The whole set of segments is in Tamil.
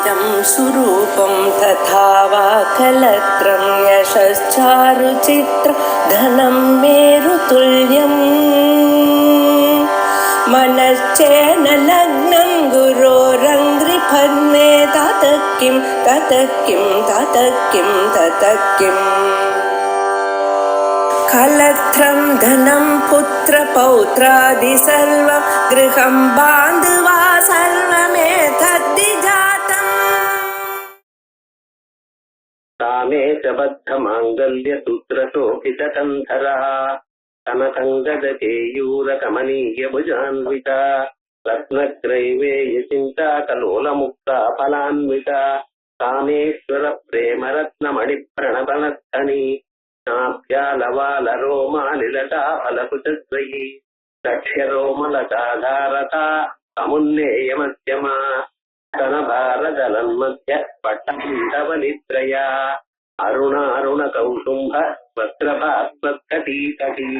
वेदं सुरूपं तथा वा कलत्रं यशश्चारुचित्र धनं मेरुतुल्यम् मनश्चेन लग्नं गुरोरङ्घ्रिफन्ने ततः किं कलत्रं धनं पुत्रपौत्रादि सर्वं गृहं बान्धवा सर्वमेतद्विजातम् तामे च बद्धमाङ्गल्यसूत्रशोभितकन्धरः कनकङ्गदकेयूरकमनीयभुजान्विता रत्नग्रैवेयचिन्ता कलोलमुक्ता फलान्विता कामेश्वरप्रेमरत्नमणिप्रणपनस्थनी नाभ्यालवालरोमालिलता फलकुचद्वयी दक्ष्यरोमलताधारता समुन्नेयमध्यमा स्तनभारदलन्मध्य पट्टपीठवलित्रया अरुणारुणकौसुम्भ वस्त्रभास्वत्कटीकटी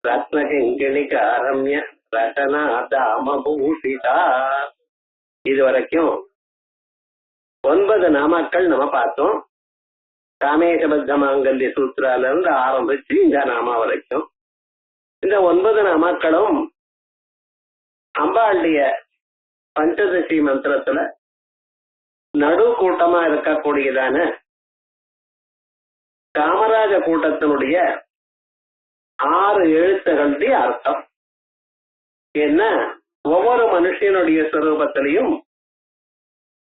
रत्नकिङ्किणिकारम्य रचना दामभूषिता. இதுவரைக்கும் 9 நாமாக்கள் நம்ம பார்த்தோம். காமேசபத்த மாங்கல்ய சூத்திரால இருந்து ஆரம்பிச்சு இந்த நாமா வரைக்கும். இந்த 9 நாமாக்களும் அம்பாளுடைய பஞ்சதசி மந்திரத்துல நடு கூட்டமா இருக்கக்கூடியதான காமராஜ கூட்டத்தினுடைய 6 எழுத்துகளுடைய அர்த்தம் என்ன? ஒவ்வொரு மனுஷனுடைய ஸ்வரூபத்திலையும்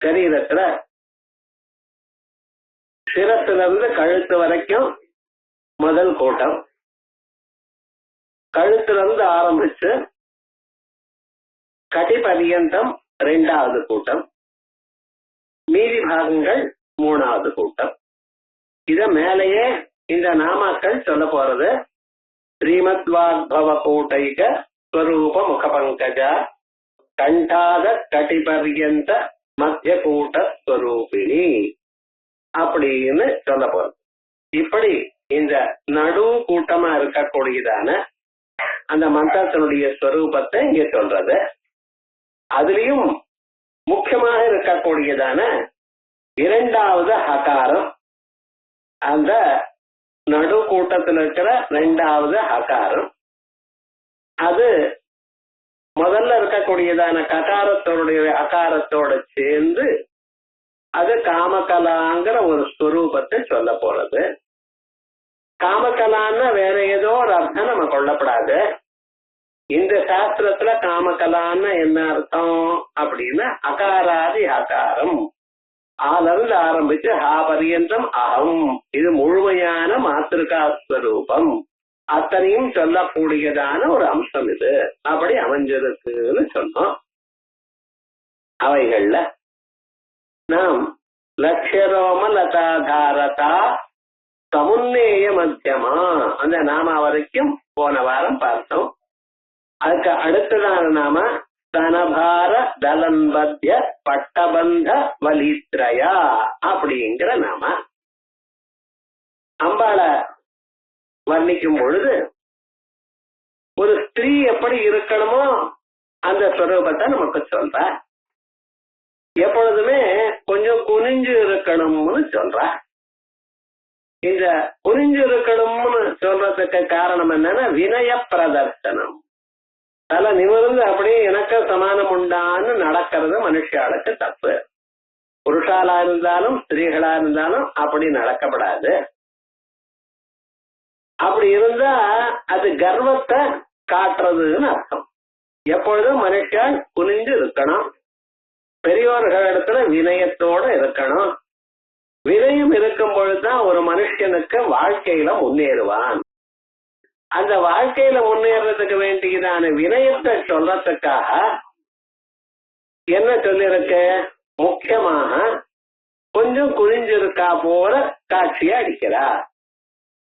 சரீரத்துல சிரத்திலிருந்து கழுத்து வரைக்கும் முதல் கூட்டம், கழுத்திலிருந்து ஆரம்பிச்சு கடி பரியந்தம் 2வது கூட்டம், மீதி பாகங்கள் 3வது கூட்டம். இத மேலேயே இந்த நாமாக்கள் சொல்ல போறது. ஸ்ரீமத்வாக்பவ கூட்டைக ஸ்வரூப முகபங்கஜ கண்டாத கடிபரியந்த மத்திய கூட்ட ஸ்வரூபிணி அப்படின்னு சொல்ல போறது. இப்படி இந்த நடு கூட்டமா இருக்கக்கூடியதான அந்த மந்திரத்தினுடைய ஸ்வரூபத்தை இங்க சொல்றது. அதுலயும் முக்கியமாக இருக்கக்கூடியதான 2வது ஹகாரம், அந்த நடு கூட்டத்தில் இருக்கிற 2வது ஹகாரம், அது முதல்ல இருக்கக்கூடியதான ககாரத்தோடைய அகாரத்தோட சேர்ந்து அது காமகலாங்கிற ஒரு ஸ்வரூபத்தை சொல்ல போறது. காமகலான்னா வேற ஏதோ ஒரு அர்த்தம் நம்ம கொள்ளப்படாது. இந்த சாஸ்திரத்துல காமகலான்னு என்ன அர்த்தம் அப்படின்னா அகாராதி அகாரம், ஆலிருந்து ஆரம்பிச்சு ஹா பரியந்தம் அகம், இது முழுமையான மாத்திருக்கா ஸ்வரூபம் அத்தனையும் சொல்லக்கூடியதான ஒரு அம்சம் இது. அப்படி அமைஞ்சிருக்குன்னு சொன்னோம். அவைகள்ல நாம் லட்சியரோம லதாதாரதா சமுன்னேய மத்தியமா அந்த நாமா வரைக்கும் போன வாரம் பார்த்தோம். அதுக்கு அடுத்ததான நாம தனபார தலன்பத்ய பட்டபந்த வலித்ரயா அப்படிங்கிற நாம. அம்பாளை வர்ணிக்கும் பொழுது ஒரு ஸ்திரீ எப்படி இருக்கணுமோ அந்த ஸ்வரூபத்தை நமக்கு சொல்ற. எப்பொழுதுமே கொஞ்சம் குனிஞ்சு இருக்கணும்னு சொல்ற. இந்த குனிஞ்சு இருக்கணும்னு சொல்றதுக்கு காரணம் என்னன்னா வினய பிரதர்சனம். தலை நிமிர்ந்து அப்படியே எனக்கு சமானம் உண்டான்னு நடக்கிறது மனுஷாளுக்கு தப்பு. புருஷாலா இருந்தாலும் ஸ்திரீகளா இருந்தாலும் அப்படி நடக்கப்படாது. அப்படி இருந்தா அது கர்வத்தை காட்டுறதுன்னு அர்த்தம். எப்பொழுதும் மனுஷன் குனிஞ்சு இருக்கணும். பெரியோர்களிடத்துல வினயத்தோட இருக்கணும். வினயம் இருக்கும் பொழுதுதான் ஒரு மனுஷனுக்கு வாழ்க்கையில முன்னேறுவான். அந்த வாழ்க்கையில முன்னேறதுக்கு வேண்டியதான வினயத்தை சொல்றதுக்காக என்ன சொல்லிருக்கு? முக்கியமாக கொஞ்சம் குனிஞ்சிருக்கா போல காட்சியை அடிக்கிறா.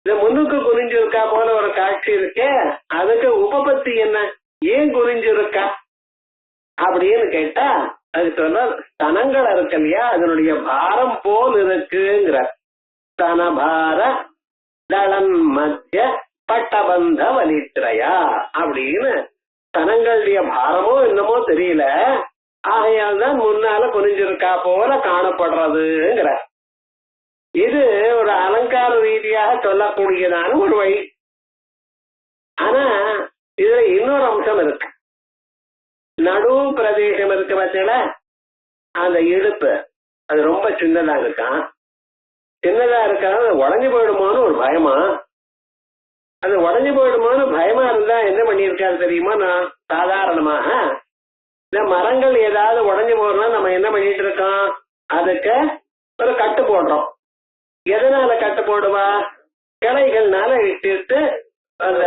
இந்த முன்னுக்கு குனிஞ்சிருக்கா போல ஒரு காட்சி இருக்கே, அதுக்கு உபபத்தி என்ன? ஏன் குனிஞ்சிருக்கா அப்படின்னு கேட்டா அது சொல்ல ஸ்தனங்கள் இருக்கு இல்லையா, அதனுடைய பாரம் போல் இருக்குங்கிற. ஸ்தனபார தளன் மத்திய பட்டபந்த வலித்ரயா அப்படின்னு ஸ்தனங்களுடைய பாரமோ என்னமோ தெரியல, ஆகையால் தான் முன்னால குனிஞ்சிருக்கா போல காணப்படுறதுங்கிற இது ஒரு அலங்கார ரீதியாக சொல்லக்கூடியதான ஒரு வழி. ஆனா இதுல இன்னொரு அம்சம் இருக்கு. நடு பிரதேசம் இருக்கு பார்த்தீங்களா, அந்த இடுப்பு அது ரொம்ப சின்னதா இருக்கான். சின்னதா இருக்காது உடஞ்சி போயிடுமோன்னு ஒரு பயமா. அது உடஞ்சி போயிடுமோன்னு பயமா இருந்தா என்ன பண்ணியிருக்காரு தெரியுமா? நான் சாதாரணமாக இந்த மரங்கள் ஏதாவது உடஞ்சி போடுறோம்னா நம்ம என்ன பண்ணிட்டு இருக்கோம், அதுக்கு ஒரு கட்டு போடுறோம். எதனால கட்டு போடுவா? கிளைகள்னால இட்டு அந்த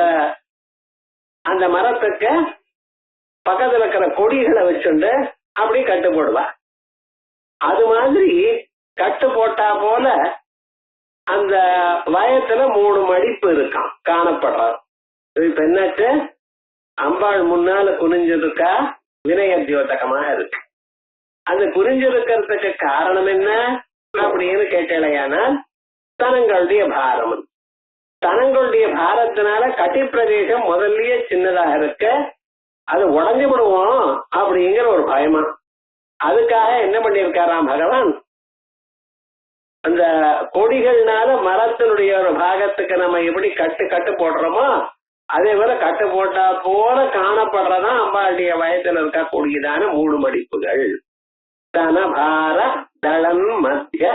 அந்த மரத்துக்கு பக்கத்துல இருக்கிற கொடிகளை வச்சுண்டு அப்படி கட்டு போடுவா. அது மாதிரி கட்டு போட்டா போல அந்த வயத்துல 3 மடிப்பு இருக்கான் காணப்படுறார். இப்ப என்னாச்சு, அம்பாள் முன்னால குனிஞ்சிருக்கா, வினய தியோதகமாக இருக்கு. அது குனிஞ்சிருக்கிறதுக்கு காரணம் என்ன அப்படின்னு கேட்டலையானால் தனங்களுடைய பாரம். தனங்களுடைய பாரத்தினால கட்டி பிரதேசம் முதல்லயே சின்னதாக இருக்க அது உடஞ்சு விடுவோம் அப்படிங்கிற ஒரு பயமா. அதுக்காக என்ன பண்ணிருக்காராம் பகவான், அந்த கொடிகள்னால மரத்தினுடைய ஒரு பாகத்துக்கு நம்ம எப்படி கட்டு போடுறோமோ அதே போல கட்டு போட்டா போல காணப்படுறதா அம்பாளுடைய வயத்துல இருக்கக்கூடியதான 3 மடிப்புகள். தனபார தளன் மத்திய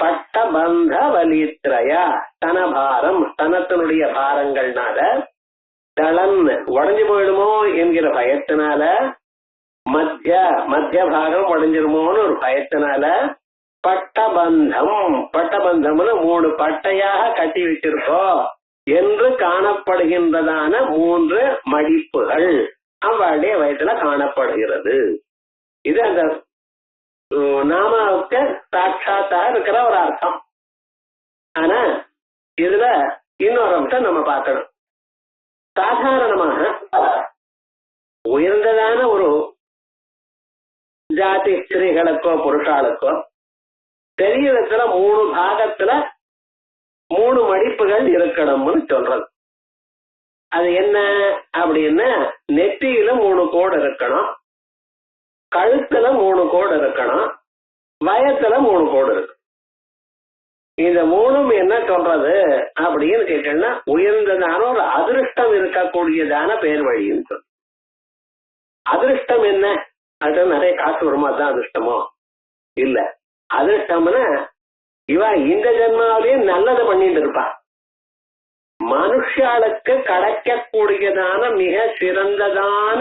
பட்டபந்த வலித்ரயா. தனபாரம் தனத்தினுடைய பாரங்கள்னால, தளன் உடஞ்சு போயிடுமோ என்கிற பயத்தினால, மத்திய பாகம் உடஞ்சிருமோன்னு ஒரு பயத்தினால, பட்டபந்தம் பட்டபந்தம்னு 3 பட்டையாக கட்டி வச்சிருக்கோம் என்று காணப்படுகின்றதான 3 மடிப்புகள் அவளுடைய வயத்துல காணப்படுகிறது. இது அந்த நாமாவுக்கு சாட்சாத்தா இருக்கிற ஒரு அர்த்தம். ஆனா இதுல இன்னொரு அம்சம் நம்ம பார்க்கணும். சாதாரணமாக உயர்ந்ததான ஒரு ஜாதி ஸ்திரீகளுக்கோ புருஷாளுக்கோ சரீரத்துல 3 பாகத்துல 3 மடிப்புகள் இருக்கணும்னு சொல்றது. அது என்ன அப்படின்னா, நெத்தியில 3 கோடு இருக்கணும், கழுத்துல 3 கோடு இருக்கணும், வயத்துல 3 கோடு இருக்கு. இந்த 3ம் என்ன சொல்றது அப்படின்னு கேட்டீங்கன்னா, உயர்ந்ததான ஒரு அதிருஷ்டம் இருக்கக்கூடியதான பேர் வழின்னு சொல்ற. அதிருஷ்டம் என்ன? அது நிறைய காசு வருமா தான் அதிர்ஷ்டமோ? இல்ல. அதிர்ஷ்டம்னா இவ இந்த ஜென்மாவிலேயே நல்லதை பண்ணிட்டு இருப்பா. மனுஷாளுக்கு கிடைக்கக்கூடியதான மிக சிறந்ததான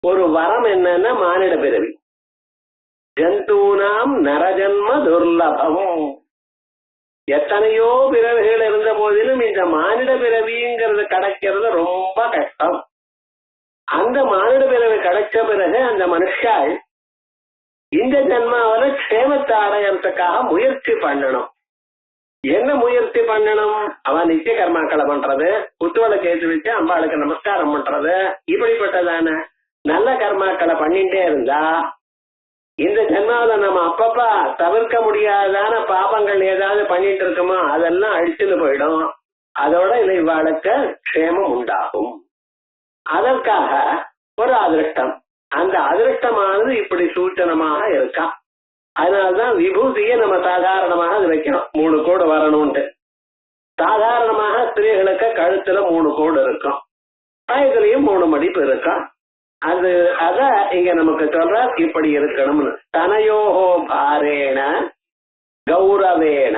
ஒரு வரம் என்னன்னா மானிட பிறவி. ஜந்தூனாம் நரஜன்ம துர்லபம். எத்தனையோ பிறவிகள் இருந்த போதிலும் இந்த மானிட பிறவிங்கிறது கிடைக்கிறது ரொம்ப கஷ்டம். அந்த மானிட பிறவி கிடைச்ச பிறகு அந்த மனுஷாள் இந்த ஜென்மாவில க்ஷேமத்தை அடையறதுக்காக முயற்சி பண்ணணும். என்ன முயற்சி பண்ணணும்? அவன் நித்திய கர்மாக்களை பண்றது, குத்துவளை ஏற்றி வச்சு அம்பாளுக்கு நமஸ்காரம் பண்றது, இப்படிப்பட்டதான நல்ல கர்மாக்களை பண்ணிட்டே இருந்தா இந்த ஜென்மாவில நம்ம அப்பப்ப தவிர்க்க முடியாதான பாபங்கள் ஏதாவது பண்ணிட்டு இருக்கோமோ அதெல்லாம் அழிச்சுன்னு போயிடும். அதோட இவாளுக்கு க்ஷேமம் உண்டாகும். அதற்காக ஒரு அதிருஷ்டம், அந்த அதிருஷ்டமானது இப்படி சூச்சனமாக இருக்கா. அதனால்தான் விபூதியை நம்ம சாதாரணமாக அது வைக்கணும், 3 கோடு வரணும்ட்டு. சாதாரணமாக ஸ்திரீகளுக்கு கழுத்துல 3 கோடு இருக்கும், வயதுலயும் 3 மடிப்பு இருக்கும். அத இங்க நமக்கு சொல்ற இப்படி இருக்கணும்னு. தனயோகோ பாரேன கௌரவேன,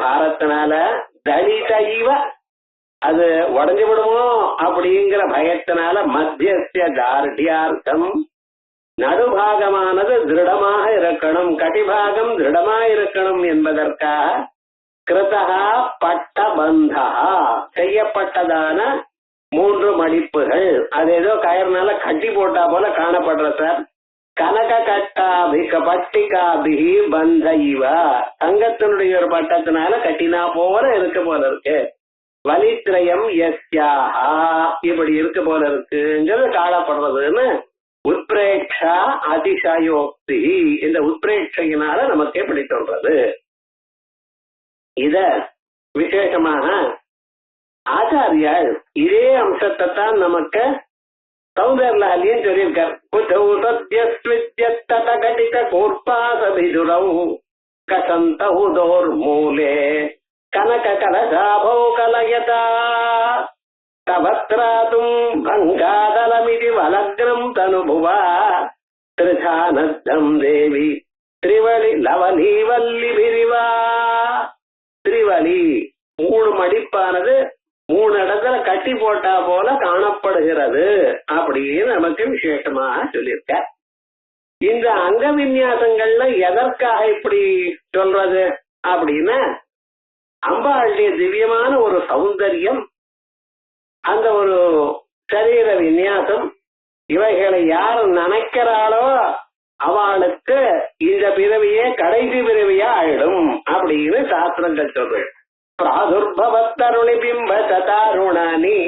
பாரத்தினால தலித இவ அது உடஞ்சு விடுமோ அப்படிங்கிற பயத்தினால, மத்திய தார்டியார்த்தம் நடுபாகமானது திருடமாக இருக்கணும், கடிபாகம் திருடமாக இருக்கணும் என்பதற்காக கிருதா பட்டபந்தா செய்யப்பட்டதான 3 மடிப்புகள். அது ஏதோ கயர்னால கட்டி போட்டா போல காணப்படுற சார். கனக கட்டாபிக பட்டிகாபிகி பந்த இவ, தங்கத்தினுடைய ஒரு பட்டத்தினால கட்டினா போல இருக்க போல இருக்கு. வலித்ரயம் யஸ்யாஹா, இப்படி இருக்க போல இருக்குங்கிறது காணப்படுறதுன்னு உத்பிரேட்சா அதிசயோக்தி, இந்த உத்பிரேட்சையினால நமக்கு எப்படி சொல்றது. இத விசேஷமாக ஆச்சாரியால் இதே அம்சத்தை தான் நமக்கு சௌந்தர்லாலியும் சொல்லியிருக்கார். கடித கூர்பாசபிதுரௌ கசந்தௌதோர் மூலே கனக கலசாபௌ கலயதா தவத்ராதும் பங்காதலமிதி வலக்னம் தனுபுவா திருசானத்தம் தேவி திரிவலி லவலி வல்லி பிரிவா. திரிவலி 3 மடிப்பானது 3 இடத்துல கட்டி போட்டா போல காணப்படுகிறது அப்படின்னு நமக்கு விசேஷமாக சொல்லியிருக்க. இந்த அங்க விநியாசங்கள்ல எதற்காக இப்படி சொல்றது அப்படின்னா, அம்பாளுடைய திவ்யமான ஒரு சௌந்தர்யம், அந்த ஒரு சரீர விநியாசம், இவைகளை யார் நினைக்கிறாளோ அவளுக்கு இந்த பிறவியே கடைசி பிறவியா ஆயிடும் அப்படின்னு சாஸ்திரங்கள் சொல்றேன். பிராதுர்பவத்தருணி பிம்ப சதாருணானி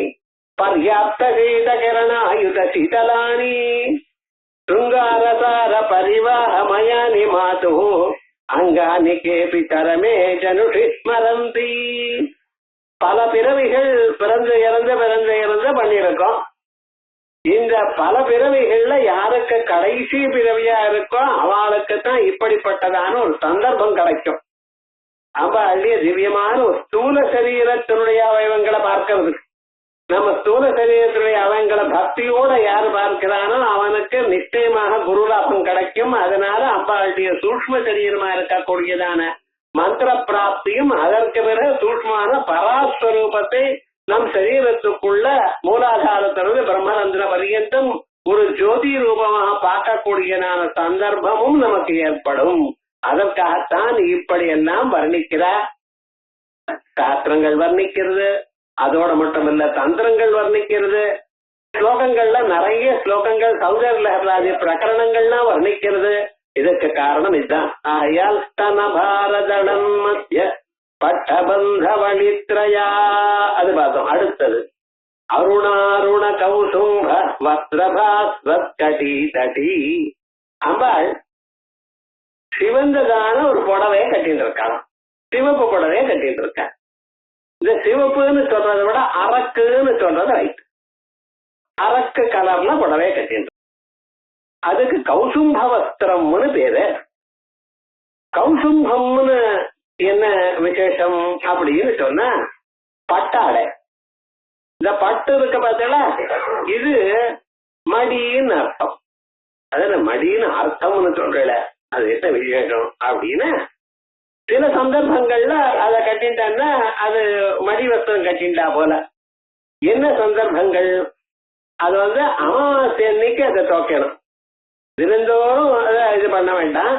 பர்யாப்த சீத கிரணாயுத சீதலானி சுங்காரசார பரிவாஹமயானி மாது அங்கானி கேபி தரமே ஜனுஷி ஸ்மரந்தி. பல பிறவிகள் பிறந்து இறந்து பண்ணியிருக்கோம். இந்த பல பிறவிகள்ல யாருக்கு கடைசி பிறவியா இருக்கோ அவளுக்கு தான் இப்படிப்பட்டதான ஒரு சந்தர்ப்பம் கிடைக்கும். அம்பாளுடைய திவ்யமான ஒரு ஸ்தூல சரீரத்தினுடைய அவயவங்களை பார்க்கிறது. நம்ம ஸ்தூல சரீரத்தினுடைய அவயங்களை பக்தியோட யார் பார்க்கிறானோ அவனுக்கு நிச்சயமாக குருலாபம் கிடைக்கும். அதனால அம்பாளுடைய சூக்ஷ்ம சரீரமா இருக்கக்கூடியதான மந்திர பிராப்தியும் அதற்கு பிறகு சூக்ஷ்மமான பராஸ்வரூபத்தை நம் சரீரத்துக்குள்ள மூலாதாரத்திலிருந்து பிரம்மரந்திர பரியந்தம் ஒரு ஜோதி ரூபமாக பார்க்கக்கூடியதான சந்தர்ப்பமும் நமக்கு ஏற்படும். அதற்காகத்தான் இப்படி எல்லாம் வர்ணிக்கிறார். சாஸ்திரங்கள் வர்ணிக்கிறது, அதோட மட்டுமல்ல தந்திரங்கள் வர்ணிக்கிறது, ஸ்லோகங்கள்ல நிறைய ஸ்லோகங்கள் சௌந்தர்யலஹரி பிரகரணங்கள்லாம் வர்ணிக்கிறது. இதுக்கு காரணம் இதுதான். ஆயால் ஸ்தன பாரதளம் மத்திய பட்டபந்த வழித்ரயா அது பார்த்தோம். அடுத்தது அருணாருண கௌசும்ப வஸ்திரபாஸ்வத்கடி தடி. அம்பாள் சிவந்ததான ஒரு புடவையை கட்டிட்டு இருக்காங்க, சிவப்பு புடவையை கட்டிட்டு இருக்க. இந்த சிவப்புன்னு சொல்றதை விட அரக்குன்னு சொல்றது ரைட். அரக்கு கலர்ல புடவையை கட்டிட்டு, அதுக்கு கௌசும்ப வஸ்திரம்னு பேரு. கௌசும்பம்னு என்ன விசேஷம் அப்படின்னு சொன்னா, பட்டாடை. இந்த பட்டு இருக்க பார்த்தா இது மடின்னு அர்த்தம். அது மடின்னு அர்த்தம்னு சொல்றல, அது என்ன விசேஷம் அப்படின்னு சில சந்தர்ப்பங்கள்ல அதை கட்டிட்டான்னா அது மடி வஸ்திரம் கட்டிண்டா போல. என்ன சந்தர்ப்பங்கள்? அது அமாவாசை அன்னைக்கு அதை துவைக்கணும். தினந்தோறும் அதை இது பண்ண வேண்டாம்.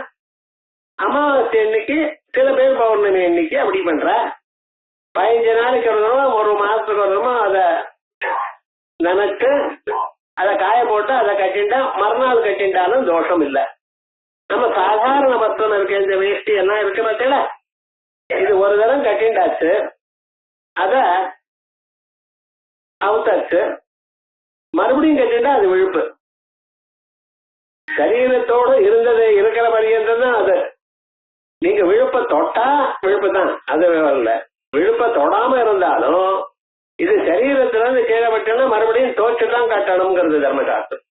அமாவாசை அன்னைக்கு, சில பேர் பௌர்ணமி அன்னைக்கு அப்படி பண்ற. 15 நாளைக்கு வரணும், ஒரு மாசத்துக்கு வரணுமோ அதை நினைச்சு அதை காய போட்டு அதை கட்டிண்டா மறுநாள் கட்டிண்டாலும் தோஷம் இல்லை. நம்ம சாதாரண வஸ்திரம் இருக்கு, இந்த வேஷ்டி எல்லாம் இருக்கு பார்த்தீங்களா, இது ஒரு தரம் கட்டிண்டாச்சு, அத அவுத்தாச்சு, மறுபடியும் கட்டிண்டா அது விழுப்பு. சரீரத்தோடு இருந்தது இருக்கிற பரியந்தம் தான் அது. நீங்க விழுப்ப தொட்டா விழுப்பு தான், அது இல்லை. விழுப்ப தொடாம இருந்தாலும் இது சரீரத்துல இருந்து கீழே பட்டோம்னா மறுபடியும் தோச்சுதான் கட்டணுங்கிறது தர்மசாஸ்திரம்.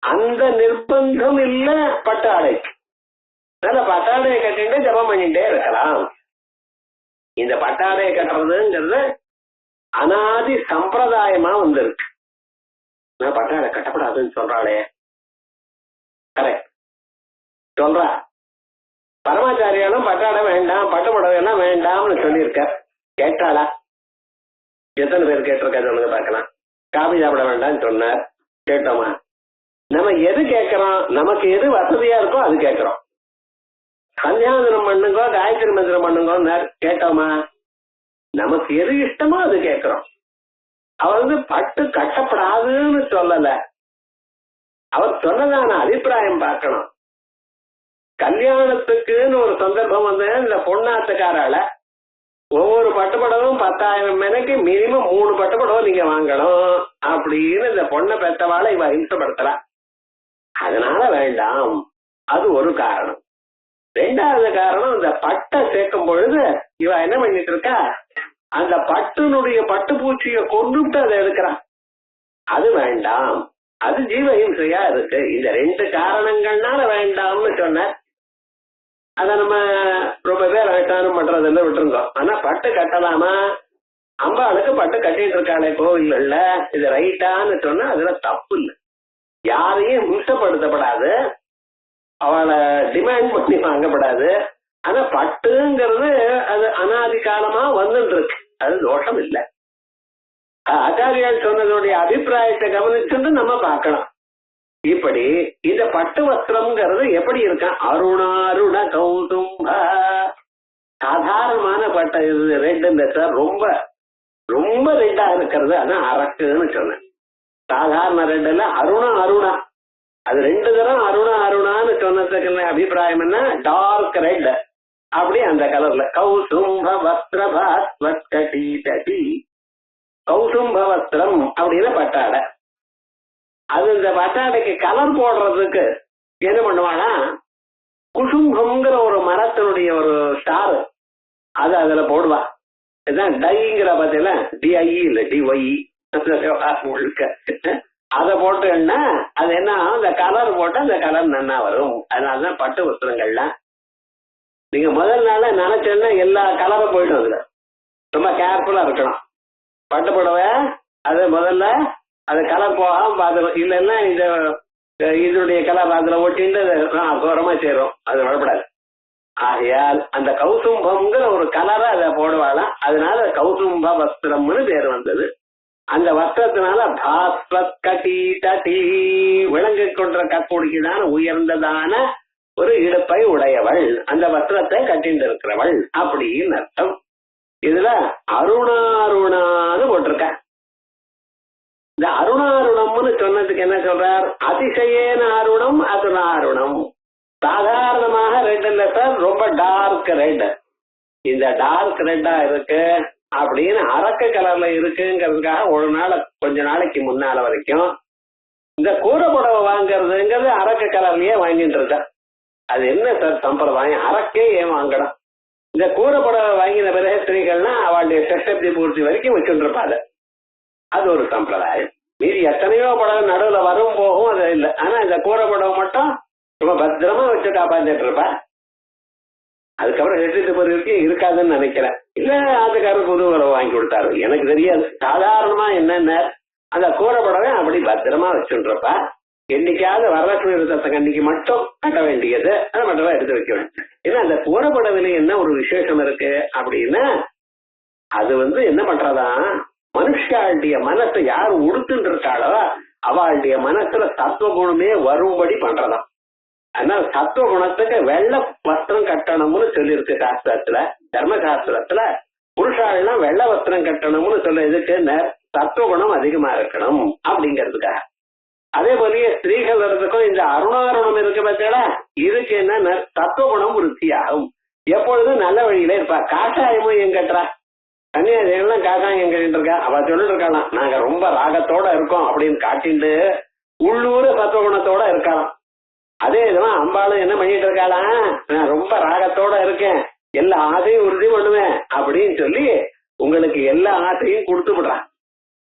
அந்த நிர்பந்தம் இல்ல பட்டாடைக்கு. நல்ல பட்டாடையை கட்டிட்டு ஜபம் பண்ணிட்டே இருக்கலாம். இந்த பட்டாடையை கட்டுறதுங்கிறது அனாதி சம்பிரதாயமா வந்திருக்கு. நான் பட்டாடை கட்டப்படாதுன்னு சொல்றாளே, கரெக்ட் சொல்றா. பரமாச்சாரியாலும் பட்டாடை வேண்டாம், பட்டு புடவை எல்லாம் வேண்டாம்னு சொல்லியிருக்க. கேட்டாளா? எத்தனை பேர் கேட்டிருக்கா சொல்லுங்க பார்க்கலாம். காபி சாப்பிட வேண்டாம்னு சொன்னார், கேட்டோமா? நம்ம எது கேட்கிறோம், நமக்கு எது வசதியா இருக்கோ அது கேட்கிறோம். சந்தியாவந்தனம் பண்ணுங்கோ, காயத்ரி மந்திரம் பண்ணுங்கோ கேட்டோமா? நமக்கு எது இஷ்டமோ அது கேட்கிறோம். அவர் பட்டு கட்டப்படாதுன்னு சொல்லல, அவர் சொன்னதான அபிப்பிராயம் பார்க்கணும். கல்யாணத்துக்குன்னு ஒரு சந்தர்ப்பம் இந்த பொண்ணாத்துக்காரால ஒவ்வொரு பட்டுப்படவும் 10,000 மெனக்கு மினிமம் 3 பட்டுப்படவை நீங்க வாங்கணும் அப்படின்னு இந்த பொண்ணை பெற்றவாளை இவ ஹிம்சப்படுத்துறா. அதனால வேண்டாம், அது ஒரு காரணம். 2வது காரணம், இந்த பட்டை சேர்க்கும் பொழுது இவ என்ன பண்ணிட்டு இருக்கா, அந்த பட்டுனுடைய பட்டுப்பூச்சியை கொண்டுட்டு அதை எடுக்கிறான். அது வேண்டாம். அது ஜீவஹிம்சையா இருக்கு. இந்த ரெண்டு காரணங்கள்னால வேண்டாம்னு சொன்ன அத நம்ம ரொம்ப பேர் அனுஷ்டானம் பண்றதுல விட்டுருந்தோம். ஆனா பட்டு கட்டலாமா? அம்பாளுக்கு பட்டு கட்டிட்டு இருக்காளே கோவில்கள்ல, இது ரைட்டான்னு சொன்னா அதுல தப்பு இல்லை. யாரையும் ஹிம்சப்படுத்தப்படாது, அவளை டிமாண்ட் பண்ணி வாங்கப்படாது. ஆனா பட்டுங்கிறது அது அனாதி காலமா வந்துட்டு இருக்கு, அது தோஷம் இல்லை. ஆச்சாரியால் சொன்னதோடைய அபிப்பிராயத்தை கவனிச்சுட்டு நம்ம பார்க்கலாம். இப்படி இந்த பட்டு வஸ்திரம்ங்கிறது எப்படி இருக்கான்? அருணாருண கௌதும்ப, சாதாரணமான பட்டை இது ரெட் இல்ல சார், ரொம்ப ரொம்ப ரெட்டா இருக்கிறது ஆனா அரக்குன்னு சொன்னேன். சாதாரண ரெட் இல்ல, அருணா அது ரெண்டு தரம் அருணான்னு சொன்னதுக்கு அபிப்பிராயம் என்ன? டார்க் ரெட், அப்படி அந்த கலர்ல. கௌசும்ப வஸ்திரபாஸ்வத்கடீதடி, கௌசும்ப வஸ்திரம் அப்படின்னு பட்டாடை. அது இந்த பட்டாடைக்கு கலர் போடுறதுக்கு என்ன பண்ணுவானா, குசும்பம்ங்கிற ஒரு மரத்தினுடைய ஒரு ஸ்டார் அது அதுல போடுவா. இதுதான் டைங்கிற பார்த்தீங்களா, டிஐ இல்ல டிஒய் முழுக்க அதை போட்டுன்னா அது என்ன, அந்த கலர் போட்டு அந்த கலர் நன்னா வரும். அதனாலதான் பட்டு வஸ்திரங்கள்லாம் நீங்க முதல் நாள நினைச்சேன்னா எல்லா கலரும் போயிடும். அதுல ரொம்ப கேர்ஃபுல்லா இருக்கணும். பட்டு புடவை அது முதல்ல அது கலர் போகாம பார்த்துடும். இல்லைன்னா இதனுடைய கலர் அதுல ஒட்டிட்டு கோரமா சேரும், அது வரப்படாது. ஆகையால் அந்த கௌசும்பம்ங்கிற ஒரு கலரை அதை போடுவாளாம். அதனால கௌசும்ப வஸ்திரம்னு பேர் வந்தது. அந்த வஸ்திரத்தினால பாஸ்வத் கட்டி தட்டி, விளங்கு கொன்ற கக்கூடிக்குதான உயர்ந்ததான ஒரு இடுப்பை உடையவள், அந்த வஸ்திரத்தை கட்டிட்டு இருக்கிறவள் அப்படின்னு அர்த்தம். இதுல அருணாருணான்னு போட்டிருக்க. இந்த அருணாருணம்னு சொன்னதுக்கு என்ன சொல்றார்? அதிசயேன அருணம் அதுனாருணம். சாதாரணமாக ரெட் இல்ல சார், ரொம்ப டார்க் ரெட். இந்த டார்க் ரெட்டா இருக்கு அப்படின்னு அரக்க கலர்ல இருக்குங்கிறதுக்காக ஒரு நாள் கொஞ்ச நாளைக்கு முன்னால வரைக்கும் இந்த கூரை புடவை வாங்கறதுங்கிறது அரக்க கலர்லயே வாங்கிட்டு இருக்க. அது என்ன சார் சம்பிரதாயம்? அரக்கே ஏன் வாங்கணும்? இந்த கூரை புடவை வாங்கின பிறகு ஸ்திரீகள்னா அவளுடைய சஷ்டி பூர்த்தி வரைக்கும் வச்சுட்டு இருப்பாங்க. அது ஒரு சம்பிரதாயம். மீதி எத்தனையோ புடவை நடுவுல வரும் போகும், அது இல்லை. ஆனா இந்த கூரை புடவை மட்டும் ரொம்ப பத்திரமா வச்சு காப்பாந்துட்டு இருப்பா. அதுக்கப்புறம் எட்டு வரைக்கும் இருக்காதுன்னு நினைக்கிறேன். இல்ல அதுக்காரர் புது உறவு வாங்கி கொடுத்தாரு, எனக்கு தெரியாது. சாதாரணமா என்னென்ன அந்த கூரை புடவை அப்படி பத்திரமா வச்சுருப்பா. என்னைக்காவது வரலட்சுமி விரதத்தை அன்னைக்கு மட்டும் கட்ட வேண்டியது, அதை மட்டும் எடுத்து வைக்க வேண்டியது. ஏன்னா அந்த கூரை புடவையில என்ன ஒரு விசேஷம் இருக்கு அப்படின்னா, அது என்ன பண்றதா, மனுஷாளுடைய மனசை யார் உடுத்துட்டு இருக்காளோ அவளுடைய மனசுல சத்துவ குணமே வரும்படி பண்றதாம். அதனால சத்துவ குணத்துக்கு வெள்ளை வஸ்திரம் கட்டணும்னு சொல்லியிருக்கு சாஸ்திரத்துல, தர்மசாஸ்திரத்துல. புருஷாள்னா வெள்ளை வஸ்திரம் கட்டணும்னு சொல்ல, இதுக்கு சத்துவ குணம் அதிகமா இருக்கணும் அப்படிங்கிறதுக்காக. அதே போலயே ஸ்திரீகள் இருக்கிறதுக்கும் இந்த அருணாருணம் இருக்கு பார்த்தீங்களா, இதுக்கு என்ன சத்துவ குணம் விருத்தியாகும். எப்பொழுதும் நல்ல வழியில இருப்பா. காஷாயமும் எங்க கட்டுறா, கன்னியாதேவிலாம் காஷாயம் எங்க இருக்கா, அவ சொல்லிட்டு இருக்கலாம் நாங்க ரொம்ப ராகத்தோட இருக்கோம் அப்படின்னு காட்டிண்டு உள்ளூர் சத்துவ குணத்தோட இருக்கலாம். அதே இதுதான் அம்பாளும் என்ன பண்ணிட்டு இருக்காளாம், நான் ரொம்ப ராகத்தோட இருக்கேன், எல்லா ஆசையும் உறுதி பண்ணுவேன் அப்படின்னு சொல்லி உங்களுக்கு எல்லா ஆசையும் கொடுத்து விடுறான்.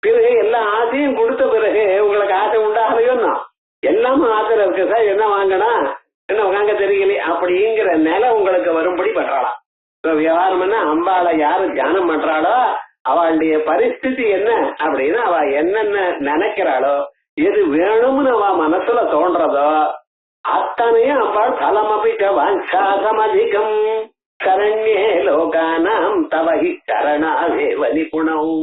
பிறகு எல்லா ஆசையும் கொடுத்த பிறகு உங்களுக்கு ஆசை உண்டாகலையோன்னா எல்லாமும் ஆசையில இருக்கு சார், என்ன வாங்கினா என்ன வாங்க தெரியலையே அப்படிங்கிற நிலை உங்களுக்கு வரும்படி பண்றாளாம். விவகாரம்னா அம்பாளை யாரு தியானம் பண்றாளோ அவளுடைய பரிஸ்திதி என்ன அப்படின்னு, அவ என்னென்ன நினைக்கிறாளோ, எது வேணும்னு அவ மனசுல தோன்றதோ அத்தனையும் அம்பாள் பலமபிக்க வாஞ்சாசமதிகம் சரண்யே லோகானாம் தவஹி சரணாவேவ நிபுணம்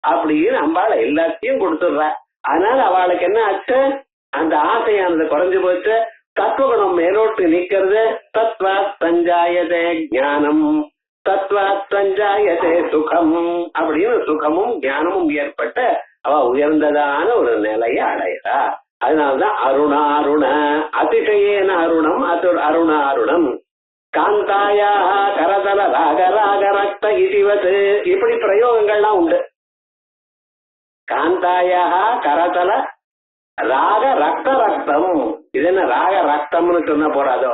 அப்படின்னு அம்பாளை எல்லாத்தையும் கொடுத்துடுறா. அதனால அவளுக்கு என்ன ஆச்சு, அந்த ஆசையானது குறைஞ்சு போச்சு. தத்துவகுணம் மேலோட்டு நிக்கிறது. தத்வா சஞ்சாயதே ஞானம் தத்வா சஞ்சாயதே சுகம் அப்படின்னு சுகமும் ஞானமும் ஏற்பட்ட அவ உயர்ந்ததான ஒரு நிலையை அடைகிறா. அதனால்தான் அருணாருண அதிசயேன அருணம் அருணாருணம் காந்தாயா கரதல ராகராக ரக்த இதிவது, இப்படி பிரயோகங்கள்லாம் உண்டு. காந்தாயா கரதல ராக ரக்த ரக்தம், இது என்ன ராக ரக்தம்னு சொன்ன போறாதோ.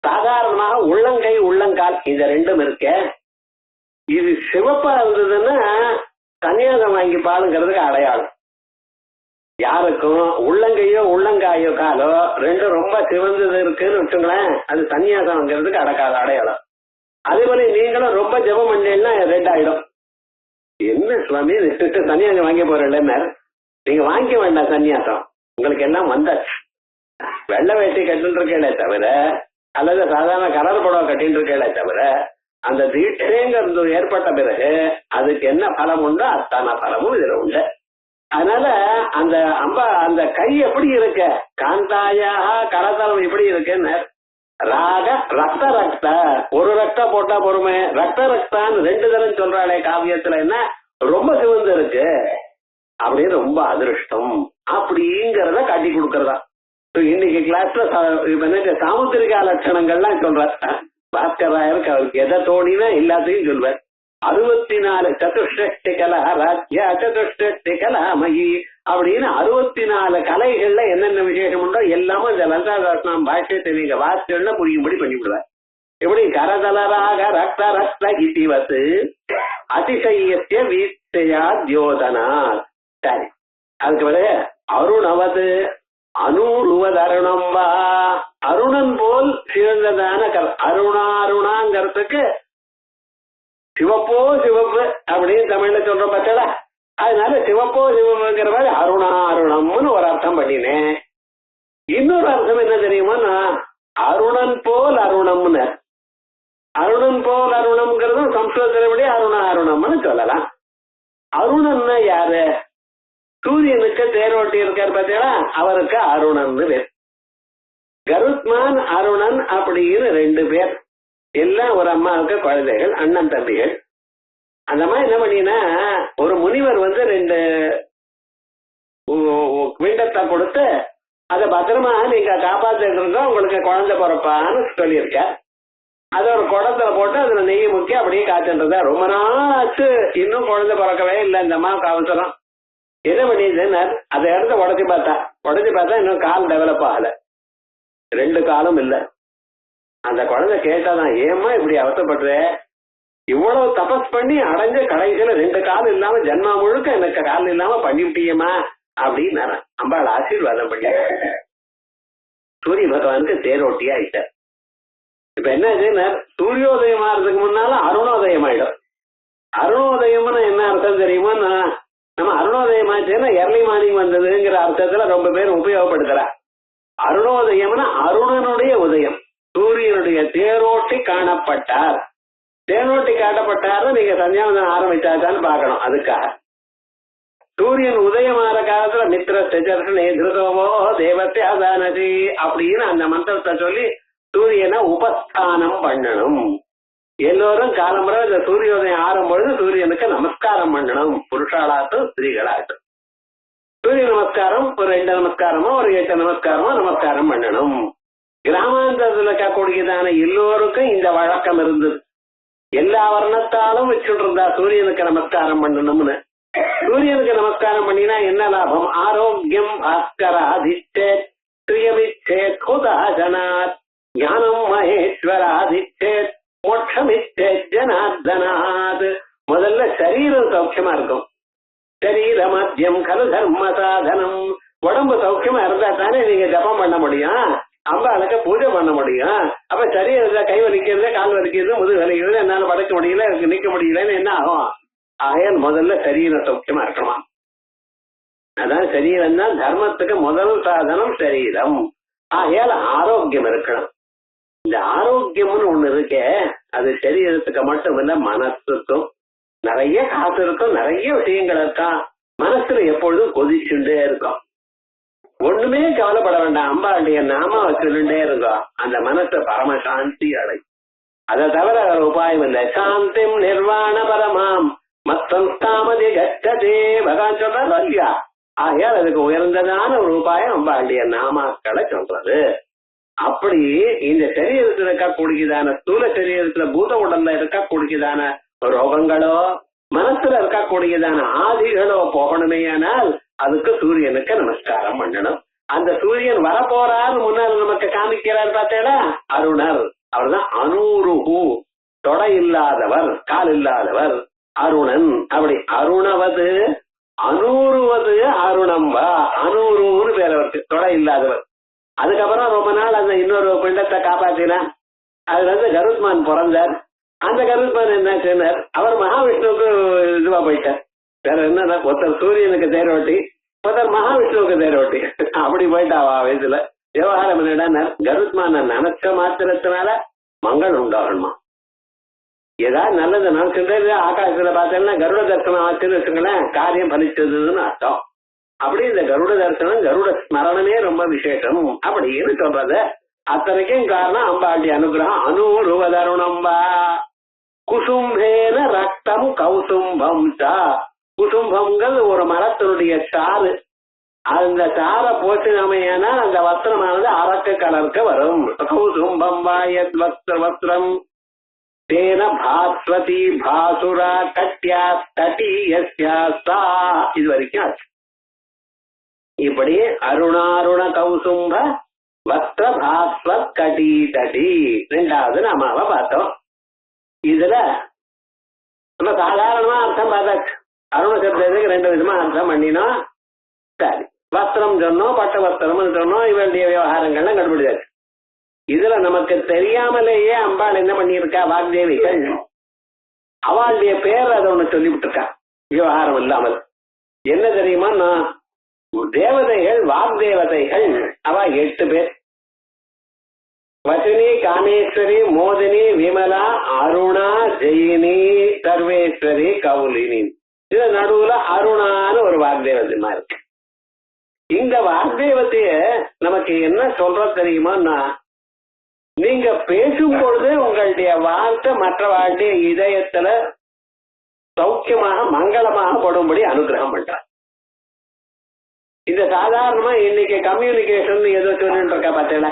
சாதாரணமாக உள்ளங்கை உள்ளங்கால் இந்த ரெண்டும் இருக்க, இது சிவப்பா இருந்ததுன்னா கன்னியாகம் வாங்கி பாலுங்கிறதுக்கு அடையாளம். யாருக்கும் உள்ளங்கையோ உள்ளங்காயோ காலோ ரெண்டும் ரொம்ப சிவந்தது இருக்குன்னு வச்சுங்களேன், அது சன்னியாசம்ங்கிறதுக்கு அடக்காத அடையாளம். அதே மாதிரி நீங்களும் ரொம்ப ஜபம் பண்ணீங்கன்னா ரெட் ஆயிடும். என்ன சுவாமி சன்னியாசம் வாங்கி போறேன், நீங்க வாங்கிக்க வேண்டாம் சன்னியாசம், உங்களுக்கு எல்லாம் வந்தாச்சு. வெள்ளை வேட்டி கட்டிட்டு இருக்கே தவிர அல்லது சாதாரண கலர் புடவை கட்டிட்டு இருக்கே தவிர அந்த தீட்சைங்கிறது ஏற்பட்ட பிறகு அதுக்கு என்ன பலம் உண்டோ அத்தான பலமும் இதுல உண்டு. அதனால அந்த அந்த கை எப்படி இருக்க, காந்தாயாக கரதலம் எப்படி இருக்குன்னு ராக ரத்த ரக்த, ஒரு ரக்த போட்டா பொறுமை, ரத்த ரக்தான்னு 2 தரம் சொல்றாளே காவியத்துல, என்ன ரொம்ப சிவந்து இருக்கு அப்படின்னு ரொம்ப அதிருஷ்டம் அப்படிங்கறத காட்டி கொடுக்கறதா. இன்னைக்கு கிளாஸ்ல சாமுத்திரிகா லட்சணங்கள்லாம் சொல்ற பாஸ்கராயருக்கு, அவருக்கு எதை தோணினா எல்லாத்தையும் சொல்வார். 64 சதுஷ்டி கலா ராஜ்யா சதுஷ்டி கலாமயி அப்படின்னு 64 கலைகள்ல என்னென்ன விசேஷம் உண்டோ எல்லாமே இந்த லலிதாசாஸ்திரம் பாஷ்யத்தை நீங்க வாசிச்சோன்னா புரியும்படி பண்ணிவிடுவார். எப்படி கரதலராக ரக்த ரக்த இதிவத்து அதிசயத்திய வீட்டையா தியோதனா. சரி, அதுக்கு பிறகு அருணவது அனூருவது அருணம் வா, அருணன் போல் சிறந்ததான அருணாங்கிறதுக்கு சிவப்போ சிவப்பு அப்படின்னு தமிழ்ல சொல்ற பார்த்தா, அதனால சிவப்போ சிவப்புங்கிற மாதிரி அருணாருணம்னு ஒரு அர்த்தம் பண்ணினேன். இன்னொரு அர்த்தம் என்ன தெரியுமா, அருணன் போல் அருணம்னு, அருணன் போல் அருணம்ங்கிறதும் சம்ஸ்கிருதத்தின்படி அருணாருணம்னு சொல்லலாம். அருணன்னா யாரு, சூரியனுக்கு தேரோட்டி இருக்கார் பார்த்தீங்களா, அவருக்கு அருணன் பேர். கருத்மான் அருணன் அப்படின்னு 2 பேர், எல்லாம் ஒரு அம்மாவுக்கு குழந்தைகள், அண்ணன் தம்பிகள். அந்த மாதிரி என்ன பண்ணினா, ஒரு முனிவர் 2 விண்டத்தை கொடுத்து அதை பத்திரமா நீங்க காப்பாத்திட்டு இருக்கோம், உங்களுக்கு குழந்தை பிறப்பான்னு சொல்லியிருக்க. அதை ஒரு குடத்துல போட்டு அதுல நெய் முக்கி அப்படியே காத்துன்றதா. ரொம்ப நாள் ஆச்சு, இன்னும் குழந்தை பிறக்கவே இல்லை. இந்த அம்மாவுக்கு அவசரம். என்ன பண்ணிதுன்னு அதை இடத்த உடச்சி பார்த்தா இன்னும் கால் டெவலப் ஆகல, 2 காலும் இல்ல. அந்த குழந்தை கேட்டாதான், ஏமா இப்படி அவசரப்படுற, இவ்வளவு தபஸ் பண்ணி அடைஞ்ச கடைசியில 2 கால் இல்லாம ஜன்மா முழுக்க எனக்கு கால் இல்லாம பண்ணிவிட்டியமா அப்படின்னு அம்பாள் ஆசீர்வாதம் பண்ணி சூரிய பகவானுக்கு தேரோட்டி ஆயிட்டார். இப்ப என்ன ஆச்சுன்னா, சூரியோதயம் ஆறதுக்கு முன்னால அருணோதயம் ஆயிடும். அருணோதயம்னு என்ன அர்த்தம் தெரியுமா, நம்ம அருணோதயம் ஆச்சுன்னா எர்லி மார்னிங் வந்ததுங்கிற அர்த்தத்துல ரொம்ப பேர் உபயோகப்படுத்துறா. அருணோதயம்னா அருணனுடைய உதயம், சூரியனுடைய தேரோட்டி காணப்பட்டார். தேரோட்டி காட்டப்பட்டாரு நீங்க சந்தியாவந்தனம் ஆரம்பிச்சாச்சான்னு பாக்கணும். அதுக்காக சூரியன் உதயமாற காலத்துல மித்திர செஜர்ஷனே திருதோவோ தேவத்தியாதானதி அப்படின்னு அந்த மந்திரத்தை சொல்லி சூரியனை உபஸ்தானம் பண்ணணும். எல்லோரும் காலம்புற இந்த சூரியோதயம் ஆறும்பொழுது சூரியனுக்கு நமஸ்காரம் பண்ணணும், புருஷாளாட்டும் ஸ்திரீகளாட்டும். சூரிய நமஸ்காரம் ஒரு 2 நமஸ்காரமோ ஒரு 8 நமஸ்காரமோ நமஸ்காரம் பண்ணணும். கிராமாந்தரத்துல இருக்கக்கூடியதான எல்லோருக்கும் இந்த வழக்கம் இருந்தது. எல்லா வர்ணத்தாலும் வச்சுட்டு இருந்தா சூரியனுக்கு நமஸ்காரம் பண்ணணும்னு. சூரியனுக்கு நமஸ்காரம் பண்ணினா என்ன லாபம், ஆரோக்கியம் பாஸ்கராதிச்சே துயமிச்சேத் குதாசனாத் ஞானம் மகேஸ்வராதிச்சேத் மோட்சமிச்சேத் ஜனார்தனாத். முதல்ல சரீரம் சௌக்கியமா இருக்கும். சரீர மத்தியம் கரு தர்ம சாதனம். உடம்பு சௌக்கியமா இருந்தா தானே நீங்க ஜபம் பண்ண முடியும், அம்பாளுக்கு பூஜை பண்ண முடியும். அப்ப சரீரத்துல கை வலிக்கிறது, கால் வலிக்கிறது, முதுகு வலிக்கிறது, என்னால படுக்க முடியல, நிக்க முடியலன்னு என்ன ஆகும். ஆகையால் முதல்ல சரீர சௌக்கியமா இருக்கணும். அதான் சரீரம் தான் தர்மத்துக்கு முதல் சாதனம் சரீரம். ஆகையால் ஆரோக்கியம் இருக்கணும். இந்த ஆரோக்கியம்னு ஒண்ணு இருக்கே, அது சரீரத்துக்கு மட்டும் இல்ல, மனசுக்கும். நிறைய காசு இருக்கும், நிறைய விஷயங்கள் இருக்கான், மனசுல எப்பொழுதும் கொதிச்சுட்டே இருக்கும். ஒண்ணுமே கவலைப்பட வேண்டாம், அம்பாளுடைய நாம சொல்லிட்டே இருக்கும், அந்த மனசை பரமசாந்தி அடை. அதை தவிர வேற உபாயம் இல்லை. சாந்திம் நிர்வாண பரமாம் மத்தம்ஸ்தாமதி கச்சதே பகவான் சொல்றாரு இல்லையா. ஆகையால் அதுக்கு உயர்ந்ததான ஒரு உபாயம் அம்பாளுடைய நாமாக்களை சொல்றது. அப்படி இந்த சரீரத்தில் இருக்கக்கூடியதான ஸ்தூல சரீரத்துல பூத உடல்ல இருக்கக்கூடியதான ரோகங்களோ மனசுல இருக்கக்கூடியதான ஆதிகளோ போகணுமேயானால் அதுக்கு சூரியனுக்கு நமஸ்காரம் பண்ணணும். அந்த சூரியன் வரப்போறாரு முன்னால் நமக்கு காமிக்கிறார் பார்த்தேடா, அருணர். அவர்தான் அனூருஹு, தொடை இல்லாதவர், கால் இல்லாதவர், அருணன். அப்படி அருணவது அனூறுவது அருணம்பா. அனூறுன்னு பேர் அவருக்கு, தொலை இல்லாதவர். அதுக்கப்புறம் ரொம்ப நாள் அந்த இன்னொரு பிண்டத்தை காப்பாத்தினா. அதுல இருந்து கருத்மான் பிறந்தார். அந்த கருத்மான் என்ன சொன்னார், அவர் மகாவிஷ்ணுவுக்கு இதுவா போயிட்டார். வேற என்ன, ஒருத்தர் சூரியனுக்கு தேரோட்டி, ஒருத்தர் மகாவிஷ்ணுவுக்கு தேரோட்டி, அப்படி போயிட்டாவா வயசுல. விவகாரம் என்னடா, கருத்மான நினைச்ச மாத்திரத்தினால மங்கள் உண்டாகணுமா. ஏதாவது நல்லது நினைச்சுட்டு ஆகாசத்துல பார்த்தேன்னா கருட தரிசனம் ஆச்சுன்னு வச்சுங்களேன், காரியம் பலிச்சதுன்னு அர்த்தம். அப்படி இந்த கருட தரிசனம், கருட ஸ்மரணமே ரொம்ப விசேஷம் அப்படின்னு சொல்றது. அத்தனைக்கும் காரணம் அம்பாளுடைய அனுகிரகம். அனூருவதருணம்பா குசும்பேன ரத்தம் கௌசும்பம் சா. குசும்பங்கள் ஒரு மரத்தினுடைய சாறு. அந்த சாரை போட்டு அமையனா அந்த வஸ்திரமானது அரக்க கலர்க்க வரும். கௌசும்பம் வாயத் வஸ்திரம் தேன பாஸ்வதி பாசுரா கட்யா தட்டியஸ்யா சா. இது வரைக்கும் ஆச்சு. இப்படி அருணாருண கௌசும்ப வஸ்திர பாஸ்வத் கடி தடி ரெண்டாவது நாமாவை பார்த்தோம். இதுல நம்ம சாதாரணமா அர்த்தம் பார்த்தாச்சு. அருண சப்தத்துக்கு ரெண்டு விதமா அர்த்தம் பண்ணினோம். சரி, வஸ்திரம் சொன்னோம், பட்ட வஸ்திரம் சொன்னோம், இவருடைய விவகாரங்கள்லாம் கண்டுபிடிச்சாச்சு. இதுல நமக்கு தெரியாமலேயே அம்பாள் என்ன பண்ணியிருக்கா, வாக்தேவிகள் அவளுடைய பேர் அதை ஒண்ணு சொல்லிவிட்டு இருக்கா விவகாரம் இல்லாமல். என்ன தெரியுமா, நான் தேவதைகள் வாக்தேவதைகள் அவ 8 பேர். வசினி, காமேஸ்வரி, மோதினி, விமலா, அருணா, ஜெயினி, சர்வேஸ்வரி, கவுலினி. இது நடுவுல அருணான்னு ஒரு வாக்தேவதைமா இருக்கு. இந்த வாக்தேவத்தைய நமக்கு என்ன சொல்ற தெரியுமா, நீங்க பேசும் பொழுது உங்களுடைய வார்த்தை மற்றவாளுடைய இதயத்துல சௌக்கியமாக மங்களமாக படும்படி அனுகிரகம் பண்றார். இந்த சாதாரணமா இன்னைக்கு கம்யூனிகேஷன் ஏதோ சொல்லிட்டு இருக்கா பார்த்தீங்களா.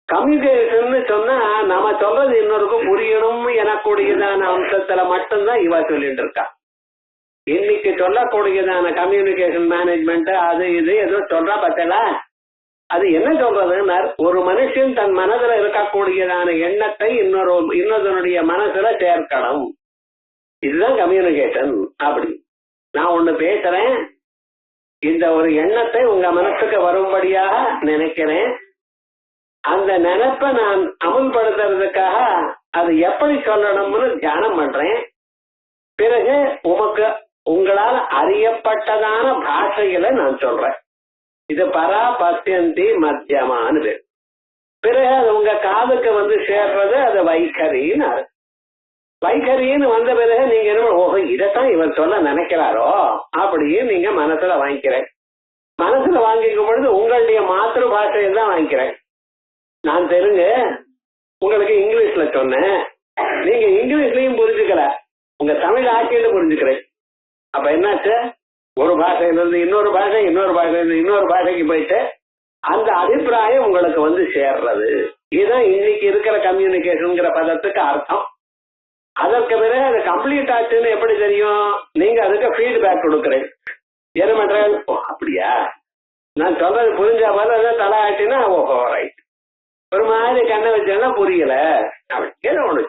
கம்யூனிகேஷன் சொன்னா நம்ம சொல்றது இன்னொருக்கும் புரியணும் எனக்கூடியதான அம்சத்துல மட்டும்தான் இவ சொல்லிட்டு இருக்கா. இன்னைக்கு சொல்லக்கூடியதான கம்யூனிகேஷன் மேனேஜ்மெண்ட் அது இது ஏதோ சொல்றா பார்த்தீங்களா. அது என்ன சொல்றதுன்னா, ஒரு மனுஷன் தன் மனதுல இருக்கக்கூடியதான எண்ணத்தை இன்னொருடைய மனசுல சேர்க்கணும். இதுதான் கம்யூனிகேஷன். அப்படி நான் ஒண்ணு பேசுறேன், இந்த ஒரு எண்ணத்தை உங்க மனசுக்கு வரும்படியாக நினைக்கிறேன். அந்த நினைப்பை நான் அமுல்படுத்துறதுக்காக அது எப்படி சொல்லணும்னு தியானம் பண்றேன். பிறகு உங்களால் அறியப்பட்டதான பாஷைகளை நான் சொல்றேன். இது பரா பசியந்தி மத்தியமானு பேர். பிறகு அது உங்க காதுக்கு வந்து சேர்றது அது வைகரின்னு. வைகரின்னு வந்த பிறகு நீங்க என்ன, ஓஹோ இதைத்தான் இவர் சொல்ல நினைக்கிறாரோ அப்படின்னு நீங்க மனசுல வாங்கிக்கிறேன். மனசுல வாங்கிக்கும் பொழுது உங்களுடைய மாத்திரு பாஷையை தான் வாங்கிக்கிறேன். நான் தெலுங்கு, உங்களுக்கு இங்கிலீஷ்ல சொன்னேன், நீங்க இங்கிலீஷ்லயும் புரிஞ்சுக்கல, உங்க தமிழ் ஆக்கியில புரிஞ்சுக்கிறேன். அப்ப என்னாச்சு, ஒரு பாஷையிலிருந்து இன்னொரு பாஷை, இன்னொரு பாஷையிலிருந்து இன்னொரு பாஷைக்கு போயிட்டு அந்த அபிப்பிராயம் உங்களுக்கு வந்து சேர்றது. இதுதான் இன்னைக்கு இருக்கிற கம்யூனிகேஷன் பதத்துக்கு அர்த்தம். அதற்கு பிறகு அது கம்ப்ளீட் ஆச்சுன்னு எப்படி தெரியும், நீங்க அதுக்கு ஃபீட்பேக் கொடுக்குறேன். என்ன பண்றேன், ஓ அப்படியா, நான் சொல்றது புரிஞ்சா போல தலை ஆட்டினா ஓஹோ ரைட், ஒரு மாதிரி கண்ணை வச்சேன்னா புரியல அப்படி ஏதோ ஒண்ணு.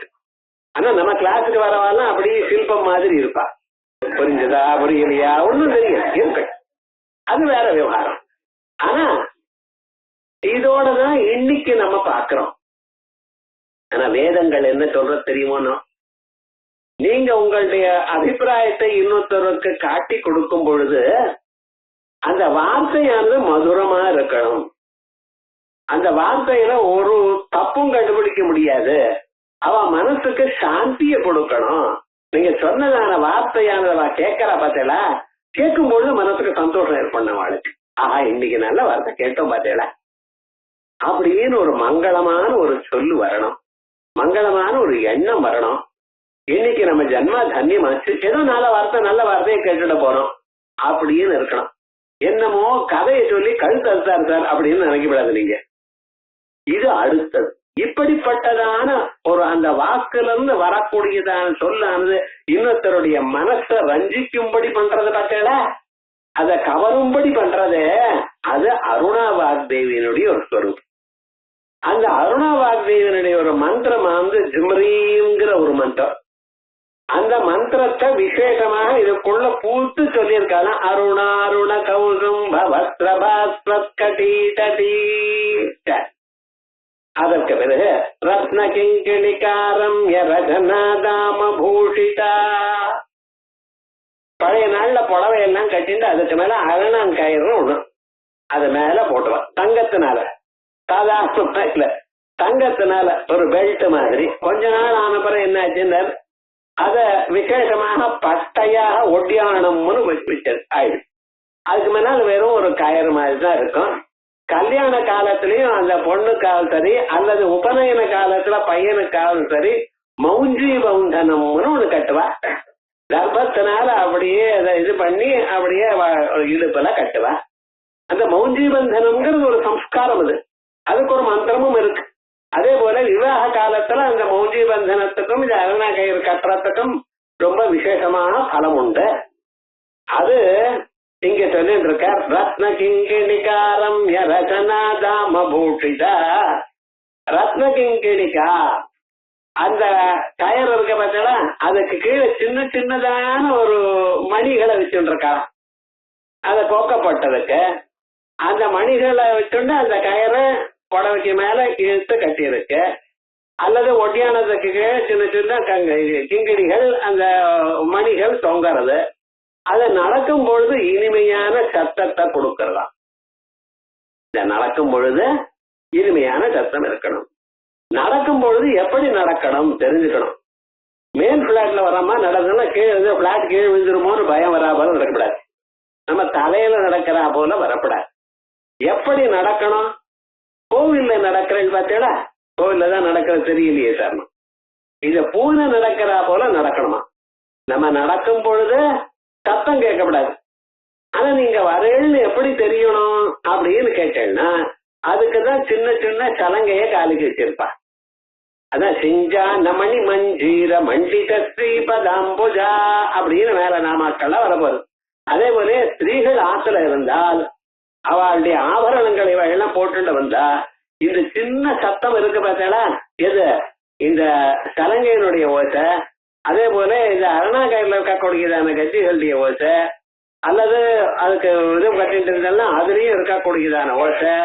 ஆனா நம்ம கிளாஸுக்கு வரவாலாம் அப்படி சில்பம் மாதிரி இருப்பா, புரிஞ்சதா புரியலையா ஒண்ணும் தெரியும் இருக்கு, அது வேற விவகாரம். ஆனா இதோடதான் இன்னைக்கு நம்ம பாக்குறோம். ஆனா வேதங்கள் என்ன சொல்ற தெரியுமோ, நீங்க உங்களுடைய அபிப்பிராயத்தை இன்னொருத்தருக்கு காட்டி கொடுக்கும் பொழுது அந்த வார்த்தையானது மதுரமா இருக்கணும். அந்த வார்த்தையில ஒரு தப்பும் கண்டுபிடிக்க முடியாது. அவ மனசுக்கு சாந்திய கொடுக்கணும். நீங்க சொன்னதான வார்த்தையானது கேட்கறா பார்த்தேளா, கேட்கும் பொழுது மனசுக்கு சந்தோஷம் ஏற்படும் அவளுக்கு. ஆஹா இன்னைக்கு நல்ல வார்த்தை கேட்டோம் பார்த்தேளா அப்படின்னு ஒரு மங்களமான ஒரு சொல்லு வரணும், மங்களமான ஒரு எண்ணம் வரணும். இன்னைக்கு நம்ம ஜன்மா தன்யமாச்சு, ஏதோ நல்ல வார்த்தையை கேட்டுட போறோம் அப்படின்னு இருக்கணும். என்னமோ கதையை சொல்லி கழுத்து அறுத்தாரு சார் அப்படின்னு நினைக்கப்படாது நீங்க. இது அடுத்தது. இப்படிப்பட்டதான ஒரு அந்த வாக்குல இருந்து வரக்கூடியதான சொல்லானது இன்னொருத்தருடைய மனசை ரஞ்சிக்கும்படி பண்றது பார்த்தேடா, அதை கவரும்படி பண்றது, அது அருணா வாக்தேவியினுடைய ஒரு ஸ்வரூபம். அந்த அருணா வாக்தேவியினுடைய ஒரு மந்திரம் வந்து ஜிம்ரீங்கிற ஒரு மந்திரம். அந்த மந்திரத்தை விசேஷமாக இதுக்குள்ள பூத்து சொல்லியிருக்காங்க. அருணாருண கௌசும்ப வஸ்திரபாஸ்வத்கடீடீ. அதற்கு பிறகு ரத்ன கிங்கிணிகாரம் யரஜனாதாம பூஷிதா. பழைய நாள்ல புடவை எல்லாம் கட்டிட்டு அதுக்கு மேல அரணாங்கயிறு ஒண்ணு அது மேல போட்டுவான். தங்கத்தினால, சாதாரணமா இல்ல, தங்கத்தினால ஒரு பெல்ட் மாதிரி. கொஞ்ச நாள் ஆன பிறகு என்ன ஆச்சுன்னா அத விசேஷமாக பட்டையாக ஒட்டியானம்னு வச்சது ஆயிடுச்சு. அதுக்கு முன்னால் வெறும் ஒரு கயிறு மாதிரி தான் இருக்கும். கல்யாண காலத்திலயும் அந்த பொண்ணுக்காலும் சரி அல்லது உபநயன காலத்துல பையனுக்காலும் சரி மௌஞ்சி பவுண்டனம்னு ஒண்ணு கட்டுவா. கர்ப்பத்தினால அப்படியே அதை இது பண்ணி அப்படியே இடுப்புல கட்டுவா. அந்த மௌஞ்சி பந்தனம்ங்கிறது ஒரு சம்ஸ்காரம். அதுக்கு ஒரு மந்திரமும் இருக்கு. அதே போல விவாக காலத்துல அந்த மௌஞ்சி பந்தனத்துக்கும் இந்த அரணா கயிறு கட்டுறதுக்கும் ரொம்ப விசேஷமான பலம் உண்டு. அது இங்க சொல்லிட்டு இருக்கார். ரத்ன கிங்கிணிகாரம் யரஜனாதாம பூஷிதா. ரத்ன கிங்கிணிகா அந்த கயிறு இருக்க பார்த்தா அதுக்கு கீழே சின்ன சின்னதான ஒரு மணிகளை வச்சுட்டு இருக்கான். அதை கோக்கப்பட்டதுக்கு அந்த மணிகளை வச்சுட்டு அந்த கயிறு புடவைக்கு மேல இழுத்து கட்டி இருக்கு. அல்லது ஒட்டியானதுக்கு கீழே சின்ன சின்ன கிங்கிணிகள் அந்த மணிகள் தொங்குறது. அது நடக்கும் பொழுது இனிமையான சத்தத்தை கொடுக்கறதாம். இந்த நடக்கும் பொழுது இனிமையான சத்தம் இருக்கணும். நடக்கும் பொழுது எப்படி நடக்கணும் தெரிஞ்சுக்கணும். மேல் பிளாட்ல வராம நடந்ததுன்னா கீழே பிளாட் கீழே விழுந்துருமோன்னு பயம் வராமல் நடக்கப்படாது. நம்ம தலையில நடக்கிறா போல வரப்படாது. எப்படி நடக்கணும்? கோவில்ல நடக்கிறேன்னு பார்த்தீங்களா? கோவில்ல தான் நடக்கிறது தெரியலையே சார். இத பூனை நடக்கிறா போல நடக்கணுமா? நம்ம நடக்கும் பொழுது சத்தம் கேட்கப்படாது. ஆனா நீங்க வரேன்னு எப்படி தெரியணும் அப்படின்னு கேட்டேன்னா அதுக்குதான் சின்ன சின்ன சலங்கைய காலிக்கு வச்சிருப்பா. அதான் செஞ்சா நமணி மஞ்சீர மண்டித ஸ்ரீபதாம்புஜா அப்படின்னு மேல நாமாக்கள்லாம் வரப்போகுது. அதே போல ஸ்திரீகள் ஆத்துல இருந்தால் அவளுடைய ஆபரணங்களை எல்லாம் போட்டுட்டு வந்தா இந்த சின்ன சத்தம் இருக்கு பார்த்தா எது இந்த சலங்கையினுடைய ஓசை. அதே போல இந்த அருணாகயில இருக்கக்கூடியதான கட்சிகளுடைய ஓசை அல்லது அதுக்கு இது கட்டிட்டு இருந்தா அதுலயும் இருக்கக்கூடியதான ஓசை.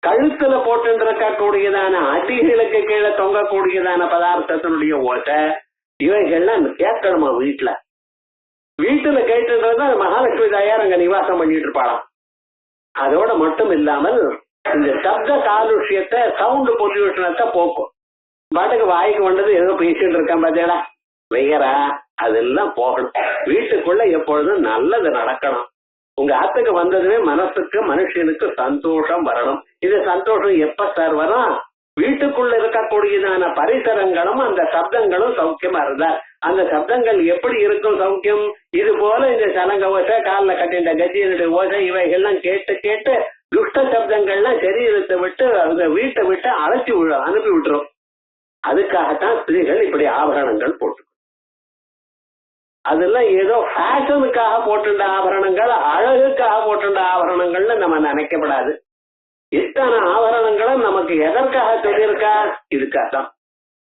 கழுத்துல போட்டு இருக்கக்கூடியதான அடிகளுக்கு கீழே தொங்கக்கூடியதான பதார்த்தத்தினுடைய ஓசை. இவைகள்லாம் கேட்கணுமா? வீட்டுல கேட்டுன்றது மகாலட்சுமி தாயார் அங்க நிவாசம் பண்ணிட்டு இருப்பாளாம். அதோட மட்டும் இல்லாமல் இந்த சப்த காலுஷ்யத்தை சவுண்ட் பொல்யூஷனத்தை போக்கும். பாட்டுக்கு வாய்க்கு வந்தது ஏதோ பேசிட்டு இருக்கான் பார்த்தேடா வெய்யரா அதெல்லாம் போகணும். வீட்டுக்குள்ள எப்பொழுதும் நல்லது நடக்கணும். உங்க ஆத்துக்கு வந்ததுமே மனசுக்கு மனுஷனுக்கு சந்தோஷம் வரணும். இது சந்தோஷம் எப்ப சார் வரும்? வீட்டுக்குள்ள இருக்கக்கூடியதான பரிசரங்களும் அந்த சப்தங்களும் சௌக்கியமா இருந்தா. அந்த சப்தங்கள் எப்படி இருக்கும் சௌக்கியம்? இது போல இந்த சலங்க ஓசை, காலில் கட்டின்ற கஜியனுடைய ஓசை இவைகள்லாம் கேட்டு கேட்டு துஷ்ட சப்தங்கள்லாம் சரீரத்தை விட்டு அந்த வீட்டை விட்டு அழைச்சி அனுப்பி விட்டுரும். அதுக்காகத்தான் ஸ்திரீகள் இப்படி ஆபரணங்கள் போட்டு, அதெல்லாம் ஏதோ ஃபேஷனுக்காக போட்டுண்ட ஆபரணங்கள், அழகுக்காக போட்டுண்ட ஆபரணங்கள்னு நம்ம நினைக்கப்படாது. இத்தனை ஆபரணங்களும் நமக்கு எதற்காக சொல்லியிருக்கா? இதுக்காகத்தான்.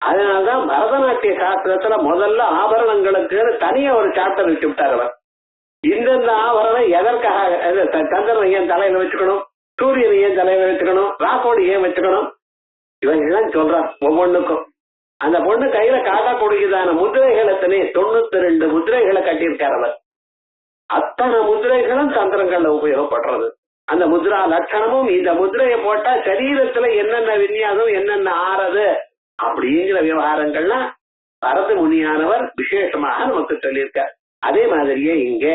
அதனால்தான் பரதநாட்டிய சாஸ்திரத்துல முதல்ல ஆபரணங்களுக்கு தனியா ஒரு சாப்டர் வச்சு விட்டார் அவர். இந்தந்த ஆபரணம் எதற்காக? சந்திரனை ஏன் தலையில வச்சுக்கணும், சூரியனை ஏன் தலையில வச்சுக்கணும், ராக்கோடு ஏன் வச்சுக்கணும், இவங்கெல்லாம் சொல்றார் ஒவ்வொன்றுக்கும். அந்த பொண்ணு கையில காட்டக்கூடியதான முதிரைகளை 92 முதிரைகளை கட்டியிருக்கார் அவர். அத்தனை முதிரைகளும் தந்திரங்கள்ல உபயோகப்படுறது. அந்த முத்ரா லட்சணமும் இந்த முதிரையை போட்டா சரீரத்துல என்னென்ன விநியாசம் என்னென்ன ஆறது அப்படிங்கிற விவகாரங்கள்லாம் பரத முனியானவர் விசேஷமாக நமக்கு சொல்லியிருக்கார். அதே மாதிரியே இங்க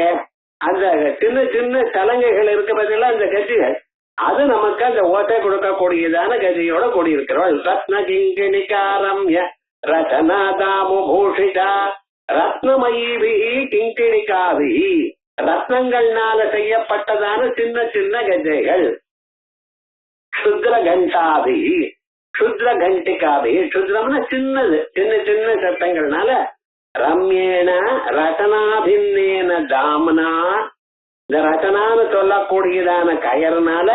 அந்த சின்ன சின்ன சலங்கைகள் இருக்க பதிலாக அந்த கஜிகள் அது நமக்கு அந்த ஓட்டை கொடுக்கக்கூடியதான கஜையோட கூடியிருக்கிறோம். ரத்ன கிங்கிணிகாரம் ரத்னதாமுபூஷிதா ரத்னமயீபி கிங்கிணிகாபி ரத்னங்கள்னால செய்யப்பட்டதான சின்ன சின்ன கஜைகள். சுத்ர கண்டாபி சுத்ர கண்டிகாபி, சுத்ரம்னா சின்னது, சின்ன சின்ன சத்தங்கள்னால ரம்யேன ரச்சனாபின்னேன தாமனா, இந்த ரச்சனான்னு சொல்லக்கூடியதான கயர்னால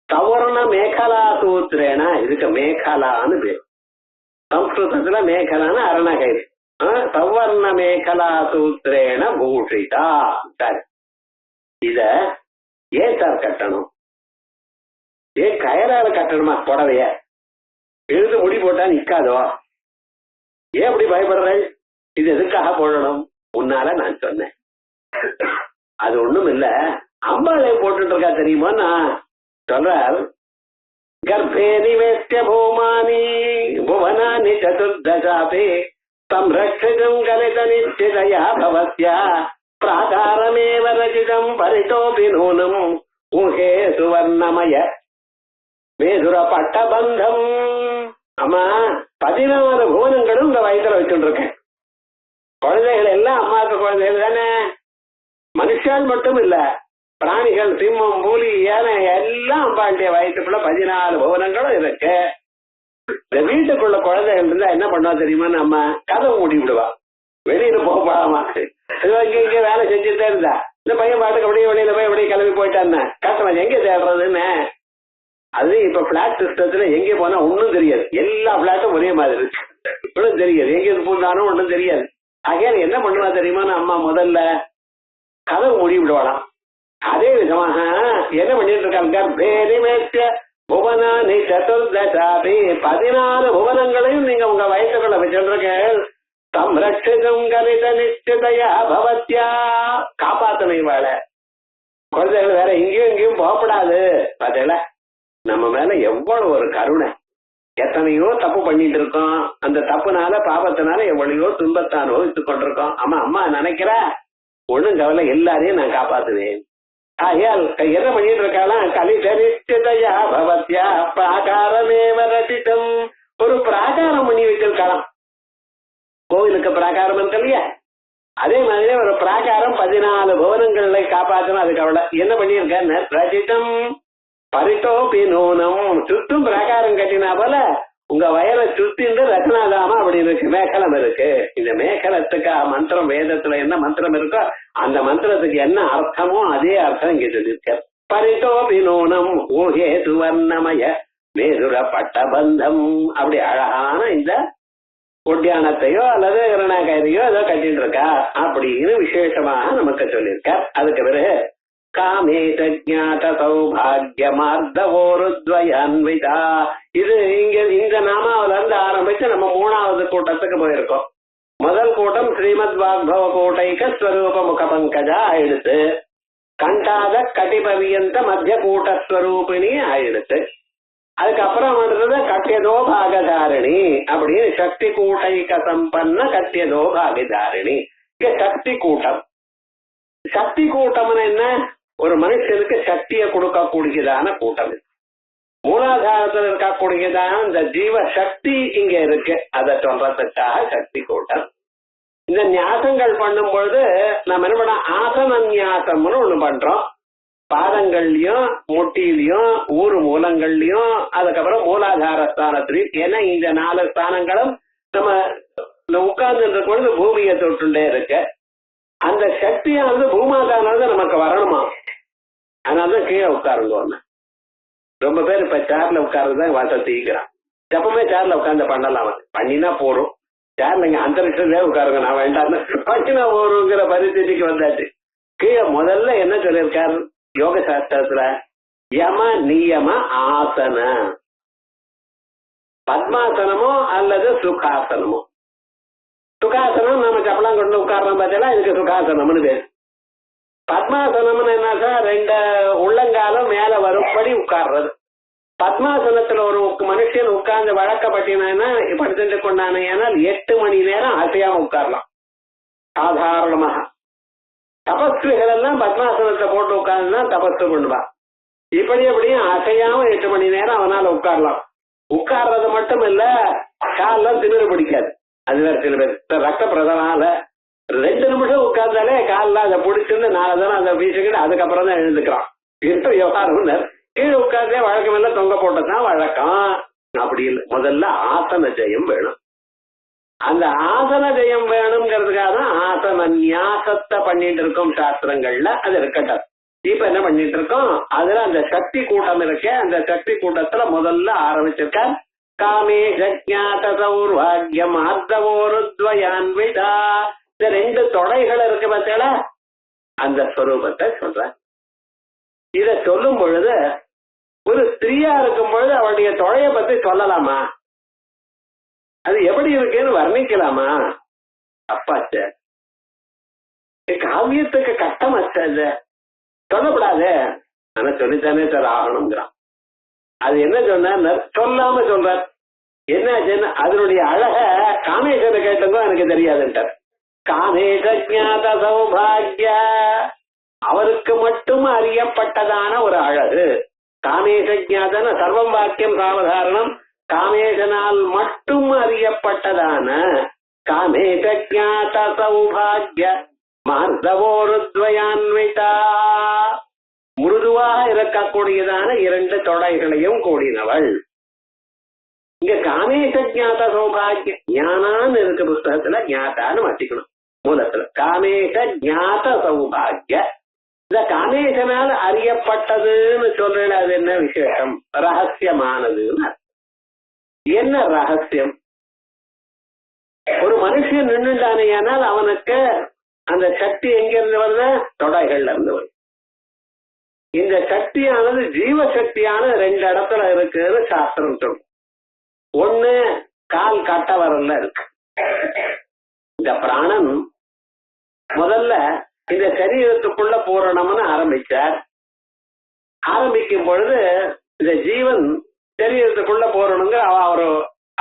சவர்ண மேகலா சூத்திரேனா, இதுக்கு மேகலான்னு பேர். சம்ஸ்கிருதத்துல மேகலான்னு அரணகயிறு, சவர்ண மேகலா சூத்திரேன பூஷிதா. சரி, இத ஏன் சார் கட்டணும்? ஏன் கயறால கட்டணுமா புடவைய? எழுது முடி போட்டா நிக்காதோ? ஏன் அப்படி பயப்படுற? இது எதுக்காக போடணும்? உன்னால நான் சொன்னேன். அது ஒண்ணும் இல்ல, அம்பாளை போட்டுட்டு இருக்கா தெரியுமா? நான் சொல்றார், கர்ப்பே நிவேஷ்ய பூமானி புவனானி சதுர்தசாபி சம்ரக்ஷிதம் கலித நிச்சிதயா பவத்யா பிராகாரமேவ ரசிதம் பரிதோபி நூனம் ஊஹே சுவர்ணமய மேதுர பட்டபந்தம். அம்மா, 14 புவனங்களும் இந்த வயசுல வச்சுட்டு இருக்கேன். குழந்தைகள் எல்லாம் அம்மாவுக்கு குழந்தைகள் தானே. மனுஷால் மட்டும் இல்ல, பிராணிகள், சிம்மம், புலி, யானை எல்லாம் அம்பாளுடைய வயசுக்குள்ள 14 புவனங்களும் இருக்கு. இந்த வீட்டுக்குள்ள குழந்தைகள் இருந்தா என்ன பண்ணா தெரியுமா? நம்ம கதவு மூடி விடுவா, வெளியில போகாம இங்க வேலை செஞ்சுட்டே இருந்தா. இந்த பையன் பாட்டுக்கு அப்படியே வெளியில போய் அப்படியே கிளம்பி போயிட்டான்னு கஷ்டம், எங்க தேடுறதுன்னு. அது இப்ப பிளாட் சிஸ்டத்துல எங்க போனா ஒண்ணும் தெரியாது. எல்லா பிளாட்டும் ஒரே மாதிரி இருக்கு, ஒன்னும் தெரியாது. எங்க பூந்தாலும் ஒண்ணும் தெரியாது. ஆகையா என்ன பண்ணுவா தெரியுமா? அம்மா முதல்ல கதவு மூடி விடுவாளாம். அதே விதமாக என்ன பண்ணிட்டு இருக்காங்க? 14 புவனங்களையும் நீங்க உங்க வயசுக்குள்ள வச்சிருக்க. சம்ரக்ஷிதம் கலித நிச்சிதயா பவத்யா, காப்பாத்தனை வாழ குழந்தைகள் வேற எங்கேயும் எங்கேயும் போகப்படாது. பாத்தீங்களா நம்ம மேல எவ்வளவு ஒரு கருணை. எத்தனையோ தப்பு பண்ணிட்டு இருக்கோம், அந்த தப்புனால பாபத்தினால எவ்வளையோ துன்பத்தை அனுபவித்துக் கொண்டிருக்கோம். ஆமா, அம்மா நினைக்கிற ஒண்ணும் கவலை, எல்லாரையும் நான் காப்பாத்துவேன். ஆகையால் என்ன பண்ணிட்டு இருக்காளாம்? கலித நிச்சிதயா பவத்யா பிராகாரமேவ ரசிதம், ஒரு பிராகாரம் பண்ணி வச்சிருக்கலாம். கோவிலுக்கு பிராகாரம் இருக்கு இல்லையா, அதே மாதிரி ஒரு பிராகாரம் 14 புவனங்களை காப்பாற்றணும். அதுக்கு அவளை என்ன பண்ணியிருக்க? ரசிதம் பரிதோபி நூனம், சுத்தும் பிராகாரம் கட்டினா போல உங்க வயலை சுத்திண்டு ரத்னாதாமா அப்படி இருக்கு, மேகலம் இருக்கு. இந்த மேகலத்துக்கு மந்திரம், வேதத்துல என்ன மந்திரம் இருக்கோ அந்த மந்திரத்துக்கு என்ன அர்த்தமோ அதே அர்த்தம் இங்க சொல்லியிருக்க. பரிதோபி நூனம் ஊஹே சுவர்ணமய மேதுர பட்டபந்தம். அப்படி அழகான இந்த ஒட்டியானத்தையோ அல்லது இரணாகரையோ ஏதோ கட்டிட்டு இருக்கா அப்படின்னு விசேஷமாக நமக்கு சொல்லியிருக்க. அதுக்கு பிறகு காமேத ஞாத சௌபாகிய மார்தவோருத்வயான்விதா, இது இங்க இந்த நாமாவில இருந்து ஆரம்பிச்சு நம்ம 3வது கூட்டத்துக்கு போயிருக்கோம். முதல் கூட்டம் ஸ்ரீமத் வாக்பவ கூட்டைக்க ஸ்வரூப முக பங்கஜா ஆயிடுத்து, கண்டாத கடிபவியந்த மத்திய கூட்டஸ்வரூபிணி ஆயிடுத்து. அதுக்கப்புறம் வந்தது கட்டியதோ பாகதாரிணி அப்படின்னு சக்தி கூட்டைக்க சம்பன்ன கட்டியதோ பாகதாரிணி. இங்க சக்தி கூட்டம். சக்தி கூட்டம்னு என்ன? ஒரு மனுஷனுக்கு சக்தியை கொடுக்கக்கூடியதான கூட்டம். மூலாதாரத்தில் இருக்கக்கூடியதான இந்த ஜீவ சக்தி இங்க இருக்கு, அதை சொல்றதுக்காக சக்தி கூட்டம். இந்த ஞாசங்கள் பண்ணும் பொழுது நம்ம என்ன பண்ண, ஆசன ஞாசம்னு ஒண்ணு பண்றோம். பாதங்கள்லயும் முட்டிலையும் ஊரு மூலங்கள்லயும் அதுக்கப்புறம் மூலாதார ஸ்தானத்திலையும். ஏன்னா இந்த 4 ஸ்தானங்களும் நம்ம உட்கார்ந்து இருக்க பொழுது பூமியை தொட்டுண்டே இருக்கு. அந்த சக்தியானது பூமாதானது நமக்கு வரணுமா, அதனாலதான் கீழே உட்காருங்க. ரொம்ப பேர் இப்ப சேர்ல உட்கார்றதுதான் வசதிக்கிறான். எப்பவுமே சேர்ல உட்கார்ந்து பண்ணலாம், பண்ணினா போறோம். சேர்ல இங்க அந்தரிக்ஷத்திலே உட்காருங்க, நான் வேண்டாம்னு பண்ணினா போறோங்கிற பரிస్థితిக்கு வந்தாச்சு. கீழே முதல்ல என்ன சொல்லியிருக்காரு யோக சாஸ்திரத்துல? யம நியம ஆசன, பத்மாசனமோ அல்லது சுகாசனமோ. சுகாசனம் நம்ம சப்பலாம் கொண்டு உட்கார்றோம் பார்த்தா இதுக்கு சுகாசனம்னு பேர். பத்மாசனம்னு என்ன சார்? 2 உள்ளங்காலம் மேல வரும்படி உட்கார்றது. பத்மாசனத்துல ஒரு மனுஷன் உட்கார்ந்து வழக்கப்பட்டினா படுத்துட்டு கொண்டான ஏனால் 8 மணி நேரம் அசையாம உட்காரலாம் சாதாரணமாக. தபஸ்விகள் எல்லாம் பத்மாசனத்தை போட்டு உட்கார்ந்துதான் தபஸ்து பண்ணுவா. இப்படி எப்படியும் அசையாம 8 மணி நேரம் அவனால உட்காரலாம். உட்கார்றது மட்டும் இல்ல, காலெல்லாம் திமிரு பிடிக்காது. அது வேற சில பேர் ரத்த பிரதனால 2 நிமிஷம் உட்கார்ந்தாலே காலில் அதை பிடிச்சிருந்து 4 தானே அதை வீசிக்கிட்டு அதுக்கப்புறம் தான் எழுந்துக்கிறான். இது விவகாரம். கீழே உட்கார்ந்தே வழக்கம் எல்லாம் தொங்க போட்டதான் வழக்கம். அப்படி இல்லை, முதல்ல ஆசன ஜெயம் வேணும். அந்த ஆசன ஜெயம் வேணுங்கிறதுக்காக தான் ஆசன நியாசத்தை பண்ணிட்டு இருக்கோம் சாஸ்திரங்கள்ல. அது இருக்கட்டும். இப்ப என்ன பண்ணிட்டு இருக்கோம்? அதுல அந்த சக்தி கூட்டம் இருக்க, அந்த சக்தி கூட்டத்துல முதல்ல ஆரம்பிச்சிருக்க காமேஷ ஜாத சௌர்வாகியம் ஆர்த்தவோருத்வயான்விதா. இந்த ரெண்டு தொடைகள் இருக்கு பார்த்தா அந்த ஸ்வரூபத்தை சொல்ற. இத சொல்லும் பொழுது ஒரு ஸ்திரீயா இருக்கும் பொழுது அவளுடைய தொடைய பத்தி சொல்லலாமா? அது எப்படி இருக்குன்னு வர்ணிக்கலாமா? அப்பாச்ச காவியத்துக்கு கஷ்டம் அச்ச சொல்லப்படாது. ஆனா சொல்லித்தானே சார் ஆகணுங்கிறான். அது என்ன சொன்ன சொல்லாம சொல்ற என்ன அதனுடைய அழக காமேஸ்வர கேட்டதும் எனக்கு தெரியாதுன்றார். காமேஷ ஜாத சௌபாகிய அவருக்கு மட்டும் அறியப்பட்டதான ஒரு அழகு. காமேஷ ஜாதன சர்வம் வாக்கியம் சாவதாரணம். காமேஷனால் மட்டும் அறியப்பட்டதான காமேஷ ஜாத சௌபாகிய மார்தவோருத்வயான்விதா மிருதுவாக இருக்கக்கூடியதான இரண்டு தொடைகளையும் கூடினவள். இங்க காமேஷ ஜாத சௌபாகிய ஞானான்னு இருக்கு புஸ்தகத்துல, ஞாதான்னு மாத்திக்கணும் மூலத்துல. காமேஷ ஜாத சௌபாகிய இந்த காமேஷனால் அறியப்பட்டதுன்னு சொல்றேன். அது என்ன விசேஷம்? ரகசியமானதுன்னு. என்ன ரகசியம்? ஒரு மனுஷன் நின்றுட்டானேயானால் அவனுக்கு அந்த சக்தி எங்க இருந்து வருது? தொடைகள்ல இருந்து வருது. இந்த சக்தியானது ஜீவ சக்தியானது ரெண்டு இடத்துல இருக்குன்னு சாஸ்திரம் சொல்லும். ஒண்ணு கால் கட்ட வரல இருக்கு. இந்த பிராணன் முதல்ல இந்த சரீரத்துக்குள்ள பூரணம்னு ஆரம்பிச்சார். ஆரம்பிக்கும் பொழுது இந்த ஜீவன் சரீரத்துக்குள்ள போறணுங்கிற ஒரு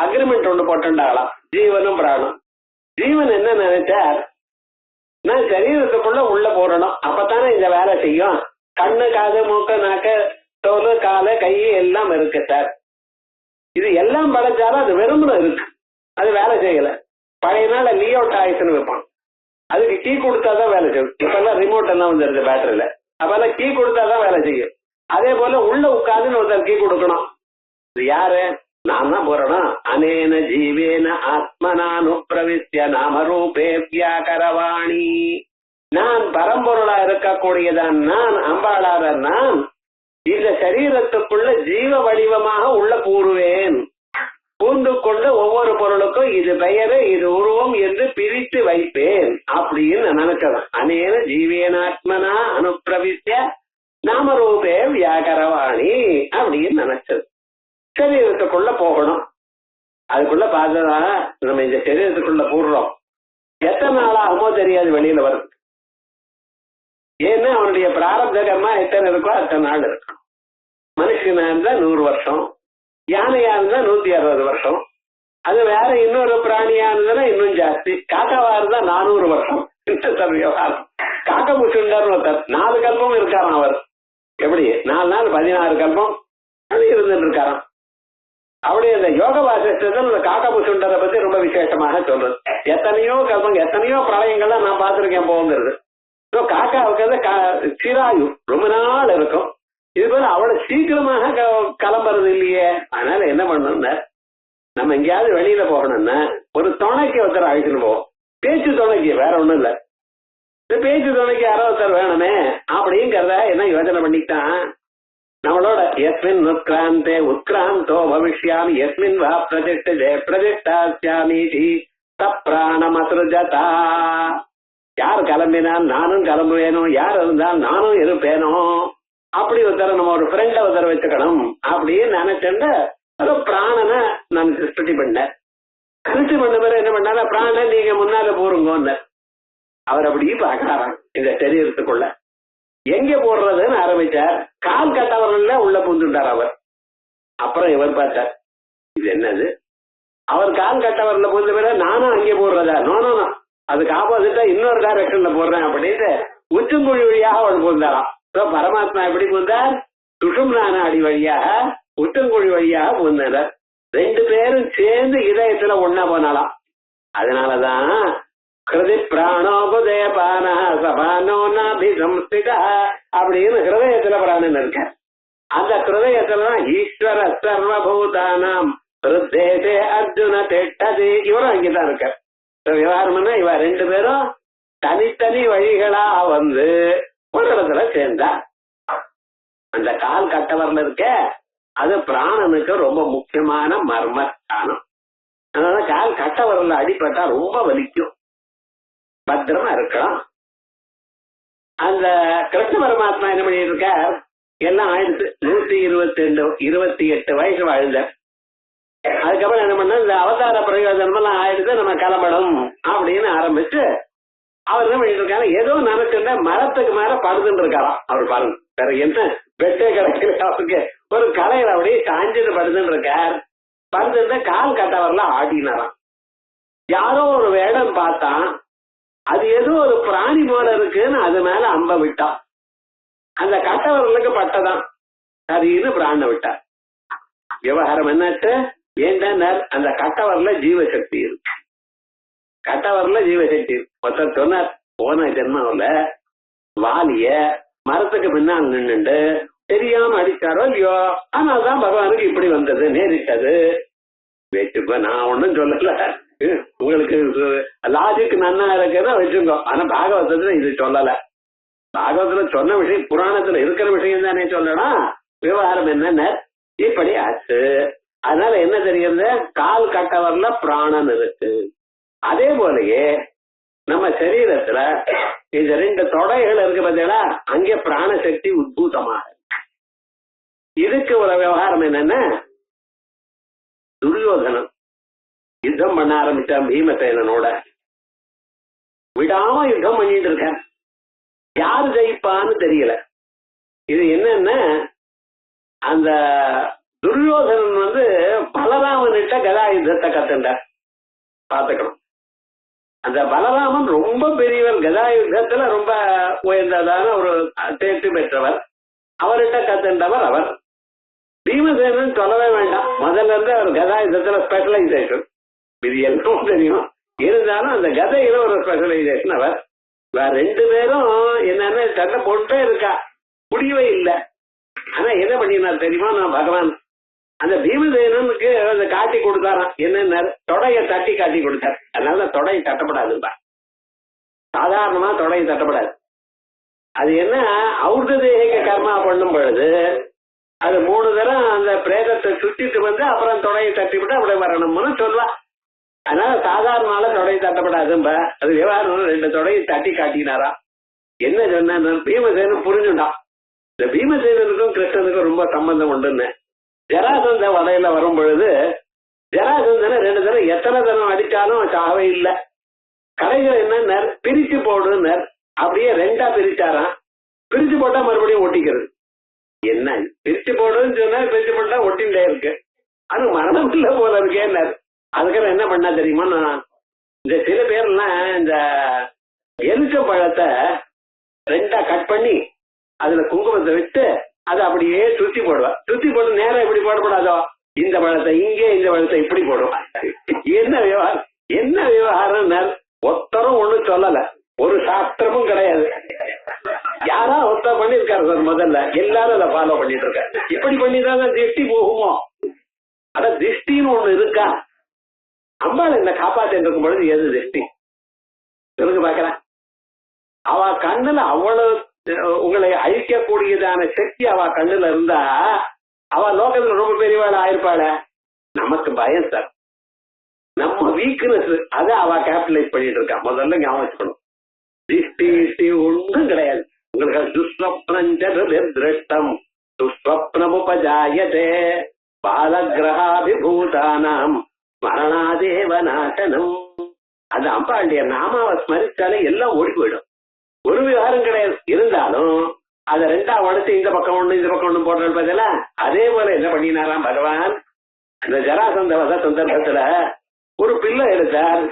அக்ரிமெண்ட் ஒண்ணு போட்டுண்டாகலாம் ஜீவனும் பிராணம். ஜீவன் என்ன நினைச்சார்? நான் சரீரத்துக்குள்ள உள்ள போறணும், அப்பதானே இந்த வேலை செய்யும். கண்ணு காது மூக்கு நாக்கு தோல் காலு கை எல்லாம் இருக்கு சார். இது எல்லாம் படைச்சாலும் அது வெறுமன இருக்கு, அது வேலை செய்யல. பழைய நாள் லியோ டாய்ஸ்ன்னு வைப்பான், அதுக்கு கீ கொடுத்தாதான் வேலை செய்யும். இப்பெல்லாம் ரிமோட் எல்லாம் வந்துருது பேட்டரியில, அப்பெல்லாம் கீ கொடுத்தாதான் வேலை செய்யும். அதே போல உள்ள உட்கார்ந்து ஒருத்தர் கீ கொடுக்கணும். இது யாரு? நான் தான் போறணும். அனேன ஜீவேன ஆத்மனானு பிரவிஷ்ய நாமரூபே வியாகரவாணி. நான் பரம்பொருளா இருக்கக்கூடியதான் நான், அம்பாளார நான் இந்த சரீரத்துக்குள்ள ஜீவ வடிவமாக உள்ள பூருவேன். பூந்து கொண்டு ஒவ்வொரு பொருளுக்கும் இது பெயரு இது உருவம் என்று பிரித்து வைப்பேன் அப்படின்னு நினைக்கிறேன். அனேன ஜீவேனாத்மனா அனுப்பிரவிஷ்ய நாமரூபே வியாகரவாணி அப்படின்னு நினைச்சது. சரீரத்துக்குள்ள போகணும். அதுக்குள்ள பார்த்ததா நம்ம இந்த சரீரத்துக்குள்ள போடுறோம். எத்தனை நாள் ஆகுமோ தெரியாது வெளியில வரும். ஏன்னா அவனுடைய பிராரப்த கர்மா எத்தனை இருக்கோ அத்தனை நாள் இருக்கும். மனுஷனா இருந்தா 100 வருஷம், யானையா இருந்தா 160 வருஷம், அது வேற இன்னொரு பிராணியா இருந்தா இன்னும் ஜாஸ்தி. காக்காவா இருந்தா 400 வருஷம். விவகாரம். காக்க முச்சுண்டார் ஒருத்தர் 4 கல்பம் இருக்காராம். அவர் எப்படி 4 நாள் 16 கல்பம் அது இருந்துட்டு இருக்காராம். அப்படி அந்த யோக வாசிஷ்டத்தில் இந்த காக்கா முச்சுண்டரை பத்தி ரொம்ப விசேஷமாக சொல்றது. எத்தனையோ கல்பம் எத்தனையோ பிரளயங்கள்லாம் நான் பார்த்திருக்கேன் போங்கிறது. காக்காவுக்கு சிராயு ரொம்ப நாள் இருக்கும். இது போல அவ்வளவு சீக்கிரமாக கிளம்புறது இல்லையே. அதனால என்ன பண்ணணும்னா நம்ம எங்கேயாவது வெளியில போகணும்னா ஒரு துணைக்கு ஒருத்தர் அழைச்சுன்னு போவோம். பேச்சு துணைக்கு, வேற ஒண்ணும் இல்ல. இந்த பேச்சு துணைக்கு யாரோ ஒருத்தர் வேணுமே அப்படிங்கிறத என்ன யோசனை பண்ணிக்கிட்டான். நம்மளோட எஸ்மின் உத்கிராந்தே உத்கிராந்தோ பவிஷ்யாமி எஸ்மின் வா பிரதிஷ்டே பிரதிஷ்டாஸ்யாமி தப்ராணமசுஜதா. யார் கிளம்பினால் நானும் கிளம்புவேனோ, யார் இருந்தால் நானும் இருப்பேனோ, அப்படி ஒருத்தர நம்ம ஒரு ஃப்ரெண்ட ஒருத்தர வச்சுக்கணும் அப்படின்னு நினைச்சுட்டு அது பிராணனை நான் சிருஷ்டி பண்ணேன். சிருஷ்டி பண்ண பிறகு என்ன பண்ணால பிராணன் நீங்க முன்னால போருங்கன்னு அவர் அப்படி பாக்கிறாராம். இந்த சரீரத்துக்குள்ள எங்க போடுறதுன்னு ஆரம்பிச்சார். கால் கட்டவர்கள்ல உள்ள பூந்துட்டார் அவர். அப்புறம் இவர் பார்த்தார், இது என்னது? அவர் கால் கட்டவர்ல பூந்த பிறகு நானும் அங்கே போடுறதா? நோனோ, அதுக்கு ஆப்போசிட்டா இன்னொரு டைரக்ஷன்ல போடுறேன் அப்படின்னு உச்சங்குழி வழியாக அவர் பூந்தாராம். பரமாத்மா எப்படி பூந்தார்? சுஷும்னான அடி வழியாக உச்சங்குழி வழியாக பூந்தார். 2 பேரும் சேர்ந்து இதயத்துல ஒன்னா போனாலாம். அதனாலதான் ஹிருதி பிராணோபதேபான சபானோ நாபிசம்ஸ்தித அப்படின்னு ஹிருதயத்துல பிராணன் இருக்க. அந்த ஹிருதயத்துலதான் ஈஸ்வர சர்வபூதானாம் ஹிருத்தேதே அர்ஜுன திட்டதே. இவரும் அங்கேதான் இருக்க. விவகாரம்னா இவ 2 பேரும் தனித்தனி வழிகளா வந்து ஒரு இடத்துல சேர்ந்தா. அந்த கால் கட்டவர்ல இருக்க அது பிராணனுக்கு ரொம்ப முக்கியமான மர்மஸ்தானம். அதனால கால் கட்ட வரல அடிப்பட்டா ரொம்ப வலிக்கும், பத்திரமா இருக்கலாம். அந்த கிருஷ்ண பரமாத்மா என்ன பண்ணிட்டு இருக்கார், எல்லாம் ஆயிடுச்சு 128 வயசு வாழ்ந்த. அதுக்கப்புறம் என்ன பண்ண, இந்த அவதார பிரயோஜனம் எல்லாம் ஆயிடுச்சு, நம்ம கிளம்பணும் அப்படின்னு ஆரம்பிச்சு அவர் என்ன பண்ணிட்டு இருக்காரு, ஏதோ நினைச்சுட்ட மரத்துக்கு மேல படுத்துட்டு இருக்காராம். அவர் பாருங்க, வேற என்ன வெட்டே கிடைக்கல அவருக்கு, ஒரு கலையில அப்படியே காஞ்சிட்டு படுத்துட்டு இருக்கார். படுத்துட்டு கால் கட்ட வரல ஆடினாராம். யாரோ ஒரு வேடம் பார்த்தான், அது ஏதோ ஒரு பிராணி போல இருக்குன்னு அது மேல அம்ப விட்டான். அந்த கட்டவர்களுக்கு பட்டதான், சரின்னு பிராண விட்டார். விவகாரம் என்னாச்சு, ஏன்டா அந்த கட்டவர்ல ஜீவசக்தி இருக்கு, கட்டவர்ல ஜீவசக்தி இருக்கு. ஒருத்தர் சொன்னார், போன ஜென்மாவில வாலிய மரத்துக்கு பின்னால் நின்னுண்டு தெரியாம அடிச்சாரோ இல்லையோ, ஆனால்தான் பகவானுக்கு இப்படி வந்தது நேரிட்டது. வச்சுப்ப, நான் ஒன்னும் சொல்லல, உங்களுக்கு லாஜிக் நன்னா இருக்கிறத வச்சுக்கோ. ஆனா பாகவதத்துல இது சொல்லல. பாகவதத்துல சொன்ன விஷயம் புராணத்துல இருக்கிற விஷயம் தானே சொல்லணும். விவகாரம் என்னென்ன இப்படி ஆச்சு. அதனால என்ன தெரியுது, கால் கட்டவர்ல பிராணன் இருக்கு. அதே போலயே நம்ம சரீரத்துல இந்த 2 தொடைகள் இருக்கு பார்த்தீங்களா, அங்கே பிராணசக்தி உத்பூதமாக. இதுக்கு ஒரு விவகாரம் என்னன்னா, துரியோதனன் யுத்தம் பண்ண ஆரம்பிச்சான் பீமசேனனோட, விடாம யுத்தம் பண்ணிட்டு இருக்கான். யாரு ஜெயிப்பான்னு தெரியல. இது என்னன்னா, அந்த துரியோதனன் பலராமன்கிட்ட கதா யுத்தத்தை கத்துண்டார். பாத்துக்கணும், அந்த பலராமன் ரொம்ப பெரியவர், கதா யுத்தத்துல ரொம்ப உயர்ந்ததான ஒரு தேர்ச்சி பெற்றவர், அவர்கிட்ட கத்துண்டவர் அவர். பீமசேனன் சொல்லவே வேண்டாம், முதல்ல இருந்து அவர் கதா யுத்தத்துல ஸ்பெஷலைசேஷன், இது எல்லாம் தெரியும். இருந்தாலும் அந்த கதையில ஒரு ஸ்பெஷலைசேஷன் அவர். 2 பேரும் என்னன்னா சண்டை போட்டே இருக்கா, முடியவே இல்லை. ஆனா என்ன பண்ணினார் தெரியுமா, நான் பகவான் அந்த பீமசேனனுக்கு அந்த காட்டி கொடுத்தாராம். என்ன, தொடைய தட்டி காட்டி கொடுத்தார். அதனால தொடையை தட்டப்படாதுப்பா, சாதாரணமா தொடையை தட்டப்படாது. அது என்ன, அவுர்த தேக கர்மா பண்ணும் பொழுது அது 3 தரம் அந்த பிரேதத்தை சுத்திட்டு அப்புறம் தொடையை தட்டி விட்டு அப்படி வரணும்னு சொல்லுவா. அதனால சாதாரண தொடையை தட்டப்படாதும்பா. அது விவகாரம் 2 தொடையை தட்டி காட்டினாரா. என்ன சொன்ன, பீமசேனன் புரிஞ்சுட்டான், இந்த பீமசேனனுக்கும் கிருஷ்ணனுக்கும் ரொம்ப சம்பந்தம் உண்டுன்னு. ஜராசந்த வலையில வரும் பொழுது ஜராசந்தனை 2 தரம் எத்தனை தரம் அடிச்சாலும் சாவே இல்லை. கடைகள் என்ன, பிரிச்சு போடுனர், அப்படியே 2ஆ பிரிச்சாராம். பிரிச்சு போட்டா மறுபடியும் ஒட்டிக்கிறது. என்ன பிரிச்சு போடுன்னு சொன்னா பிரிச்சு போட்டா ஒட்டிண்டே இருக்கு, அது மரணம் இல்ல போல இருக்கேன். அதுக்கப்புறம் என்ன பண்ணா தெரியுமா, நான் இந்த சில பேர்லாம் இந்த எலுச்ச பழத்தை 2ஆ கட் பண்ணி அதுல குங்குமத்தை விட்டு அதை அப்படியே சுத்தி போடுவா. சுத்தி போட்டு நேரம் இப்படி போடக்கூடாதோ, இந்த பழத்தை இங்கே, இந்த பழத்தை இப்படி போடுவா. என்ன விவகாரம், என்ன விவகாரம், ஒருத்தரும் ஒண்ணும் சொல்லல, ஒரு சாஸ்திரமும் கிடையாது. யாரா ஒருத்தர் பண்ணிருக்காரு சார், முதல்ல எல்லாரும் அதை ஃபாலோ பண்ணிட்டு இருக்காரு. இப்படி பண்ணிதான் திருஷ்டி போகுமோ, அட திருஷ்டின்னு ஒண்ணு இருக்கா? அம்பாள் என்ன காப்பாத்திட்டு இருக்கும் பொழுது எது திருஷ்டி சொல்லுங்க பாக்கிறேன். அவ கண்ணுல அவ்வளவு உங்களை அழிக்கக்கூடியதான சக்தி அவ கண்ணுல இருந்தா அவ லோகத்துல ரொம்ப பெரியவாள் ஆயிருப்பாள. நமக்கு பயம் சார், நம்ம வீக்னஸ், அதை அவ கேபிட்டலைஸ் பண்ணிட்டு இருக்கா. முதல்ல ஞாபகம் வச்சுக்கணும், திருஷ்டி ஒன்றும் கிடையாது. உங்களுக்கு துஸ்வப்னம் துஸ்வப்னமுபஜாயதே பாலகிரகாபிபூதானாம் ஸ்மரணாதேவ நாசனம். அந்த அம்பாளுடைய நாமாவை ஸ்மரிச்சாலே எல்லாம் ஓடி போயிடும், ஒரு விவகாரம் கிடையாது. இருந்தாலும் அதை 2ஆ உடச்சு இந்த பக்கம் ஒண்ணு இந்த பக்கம் ஒண்ணு போடுறது பதில, அதே போல என்ன பண்ணினாராம் பகவான், அந்த ஜராசந்த வத சந்தர்ப்பத்துல ஒரு பிள்ளை எடுத்தார்,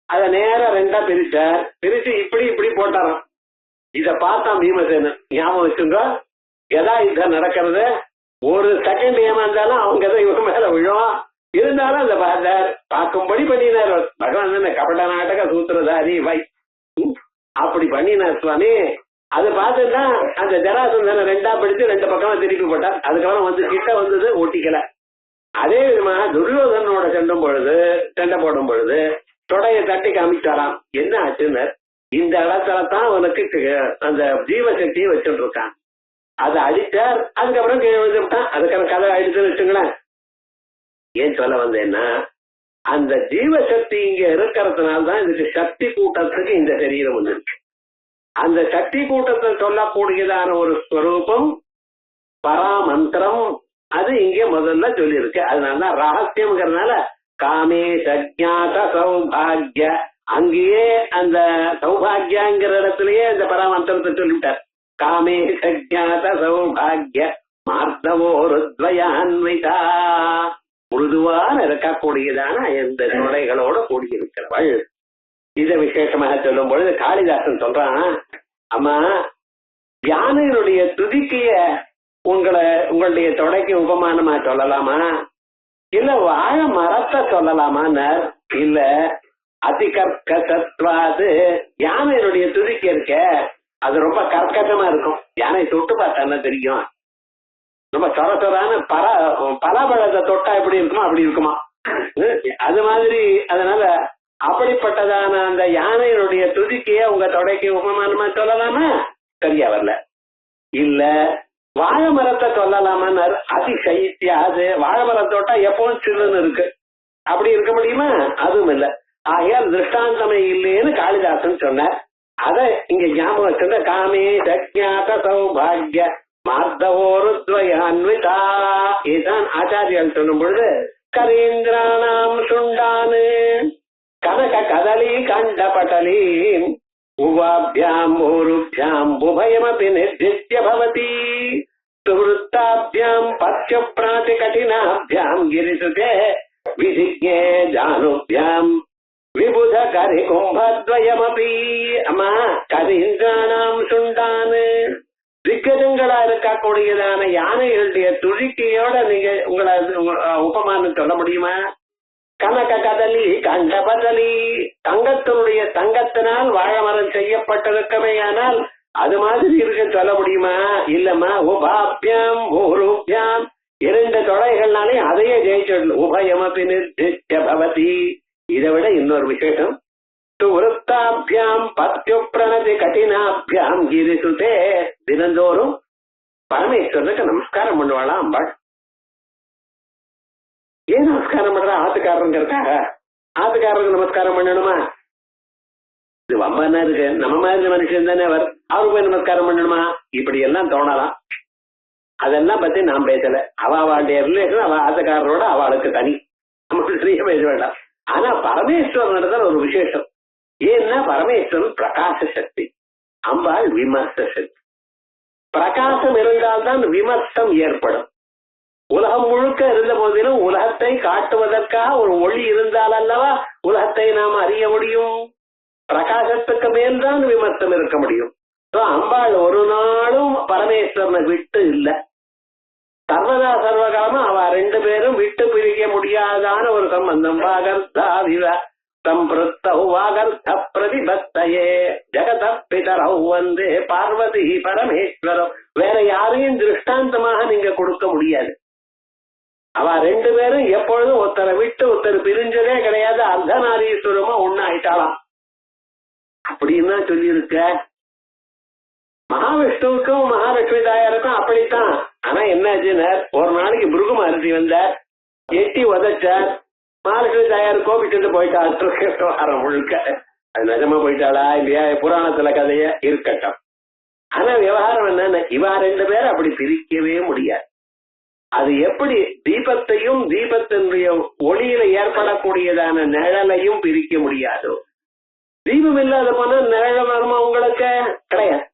அதை நேரம் 2ஆ பிரிச்சார். பிரிச்சு இப்படி இப்படி போட்டாராம். இத பார்த்தான் பீமசேனன். ஞாபகம் வச்சுங்க, கதா யுத்தம் நடக்கிறது, ஒரு செகண்ட் ஏமாந்தாலும் அவங்க கதை இவங்க மேல விழும். இருந்தாலும் அந்த பார்த்தார், பார்க்கும்படி பண்ணினார் பகவான். கபட நாடக சூத்திரதாரி வை அப்படி பண்ணினார் சுவாமி. அதை பார்த்துட்டா அந்த ஜராசந்தனை 2ஆ பிடிச்சு 2 பக்கமா திருப்பி போட்டார். அதுக்கப்புறம் கிட்ட வந்தது ஒட்டிக்கல. அதே விதமா துரியோதனோட சண்டை போடும் பொழுது தொடையை தட்டி காமிச்சாராம். என்ன ஆச்சுன்னு, இந்த இடத்துல தான் அவனுக்கு அந்த ஜீவசக்தியை வச்சுட்டு இருக்கான். அதை அடிச்சார். அதுக்கப்புறம் கீழே விழுந்துட்டான். அதுக்கான கதை ஆயிடுச்சுன்னு வச்சுங்களேன். ஏன் சொல்ல வந்தேன்னா, அந்த ஜீவசக்தி இங்க இருக்கிறதுனால்தான் இதுக்கு சக்தி கூட்டத்துக்கு இந்த சரீரம் வந்துருக்கு. அந்த சக்தி கூட்டத்தை சொல்லக்கூடியதான ஒரு ஸ்வரூபம் பராமந்திரம், அது இங்க முதல்ல சொல்லியிருக்கு. அதனாலதான் ரகசியம்ங்கிறதுனால காமே சஜ்ஞாத சௌபாகிய, அங்கேயே அந்த சௌபாகியங்கிற இடத்துலயே அந்த பராமந்திரத்தை சொல்லிவிட்டார். காமே சஜ்ஞாத சௌபாகிய மார்த்தவோருத்வயான்விதா, முழுதுவான இருக்கக்கூடியதான இந்த நுழைகளோட கூடியிருக்கிறவள். இத விசேஷமாக சொல்லும் பொழுது காளிதாசன் சொல்றான், அம்மா யானையினுடைய துதிக்கைய உங்களுடைய தொடைக்கு உபமானமா சொல்லலாமா, இல்ல வாழை மரத்தை சொல்லலாமான்னார். இல்ல அதிகர்க்கசத்வாது, யானையினுடைய துதிக்கை இருக்க அது ரொம்ப கர்க்கசமா இருக்கும். யானை தொட்டு பார்த்தா தெரியும், ரொம்ப சொர சொரான பலாபழத்தை தொட்டா எப்படி இருக்குமா அப்படி இருக்குமா, அது மாதிரி. அதனால அப்படிப்பட்டதான அந்த யானையினுடைய துதிக்கைய உங்க தொடைக்கு உபமானமா சொல்லலாமா, சரியா வரல. இல்ல வாழை மரத்தை சொல்லலாமான்னாரு. அதிசைத்தியாது, வாழை மரம் தொட்டா எப்பவும் சில்லுன்னு இருக்கு, அப்படி இருக்க முடியுமா, அதுவும் இல்ல. ஆகையால் திருஷ்டாந்தமே இல்லைன்னு காளிதாசன் சொன்னார். அத இங்க ஞாபகம் வச்சிருந்த காமே சஜ்ஞாத சௌபாகிய மார்த்தவோருத்வயான்விதா, இதுதான் ஆச்சாரியால் சொல்லும் பொழுது கரீந்திராணாம் சுண்டானு கனக கதலி கண்ட பட்டலி உவாபியாம் ஊருபியாம் உபயமபி நிர்திஷ்ய பவதி சுவృత్తాభ్యాம் பத்ய பிராதி கடினாभ्याம் கிரிசுதே விதிஜ்ஞே ஜானுभ्याம் விபுத கரி கும்பத்வயமபி. அம்மா கரீந்திராணாம் சுண்டானு, திக்கஜங்களா இருக்கக்கூடியதான யானைகளுடைய துதிக்கையோட நீங்க உங்களை உபமானம் சொல்ல முடியுமா? கனக கதலி கண்ட பதலி, தங்கத்தினுடைய தங்கத்தினால் வாழைமரம் செய்யப்பட்டிருக்கவே, ஆனால் அது மாதிரி இருக்க சொல்ல முடியுமா? இல்லம்மா. உபாபியாம் ஊருபியாம், இரண்டு தொடைகள்னாலே அதையே ஜெயிச்சு உபயமபி நிர்திஷ்ய பவதி. இதை விட இன்னொரு விசேஷம், சுவృత్తాభ్యాம் பத்ய பிரணதி கடினாभ्याம் கிரிசுதே, தினந்தோறும் பரமேஸ்வரனுக்கு நமஸ்காரம் பண்ணுவாளாம் அம்பாள். ஏன் நமஸ்காரம் பண்ற? ஆத்துக்காரருங்கிறதுக்காக. ஆத்துக்காரருக்கு நமஸ்காரம் பண்ணணுமா? இது வம்பனா இருக்கு. நம்ம மாதிரி மனுஷன் தானே அவர், அவருக்கு போய் நமஸ்காரம் பண்ணணுமா? இப்படி எல்லாம் தோணலாம். அதெல்லாம் பத்தி நான் பேசல. அவளுடைய ரிலேஷன் அவ ஆத்துக்காரரோட அவளுக்கு தனி, நமக்கு ஸ்ரீய பேச வேண்டாம். ஆனா பரமேஸ்வரன் ஒரு விசேஷம். ஏன்னா பரமேஸ்வரன் பிரகாச சக்தி, அம்பாள் விமர்ச சக்தி. பிரகாசம் இருந்தால்தான் விமர்சம் ஏற்படும். உலகம் முழுக்க இருந்த போதிலும் உலகத்தை காட்டுவதற்காக ஒரு ஒளி இருந்தால் அல்லவா உலகத்தை நாம் அறிய முடியும். பிரகாசத்துக்கு மேல்தான் விமர்சம் இருக்க முடியும். அம்பாள் ஒரு நாளும் பரமேஸ்வரனை விட்டு இல்லை. சர்வதா சர்வகாலமா அவ ரெண்டு பேரும் விட்டு பிரிக்க முடியாதான ஒரு சம்பந்தம். பிரதிபத்தையே ஜெகத பிதரௌ வந்தே பார்வதி பரமேஸ்வரம். வேற யாரையும் திருஷ்டாந்தமாக நீங்க கொடுக்க முடியாது. அவ ரெண்டு பேரும் எப்பொழுதும் ஒருத்தரை விட்டு ஒருத்தர் பிரிஞ்சதே கிடையாது. அர்த்தநாரீஸ்வரமா ஒண்ணு ஆயிட்டாளாம் அப்படின்னு சொல்லியிருக்க. மகாவிஷ்ணுவுக்கும் மகாலட்சுமி தாயாருக்கும் அப்படித்தான். ஆனா என்னாச்சுன்னா, ஒரு நாளைக்கு பிருகு மகர்ஷி வந்தார், எட்டி உதச்சார். மகாலட்சுமி தாயார் கோபிச்சுட்டு போயிட்டா முழுக்க. அது நிஜமா போயிட்டாளா இல்லையா புராணத்துல கதைய இருக்கட்டும். ஆனா விவகாரம் என்னன்னு, இவா ரெண்டு பேரும் அப்படி பிரிக்கவே முடியாது. அது எப்படி தீபத்தையும் தீபத்தினுடைய ஒளியில ஏற்படக்கூடியதான நிழலையும் பிரிக்க முடியாதோ, தீபம் இல்லாத போனா நிழல் வருமா உங்களுக்கு? கிடையாது.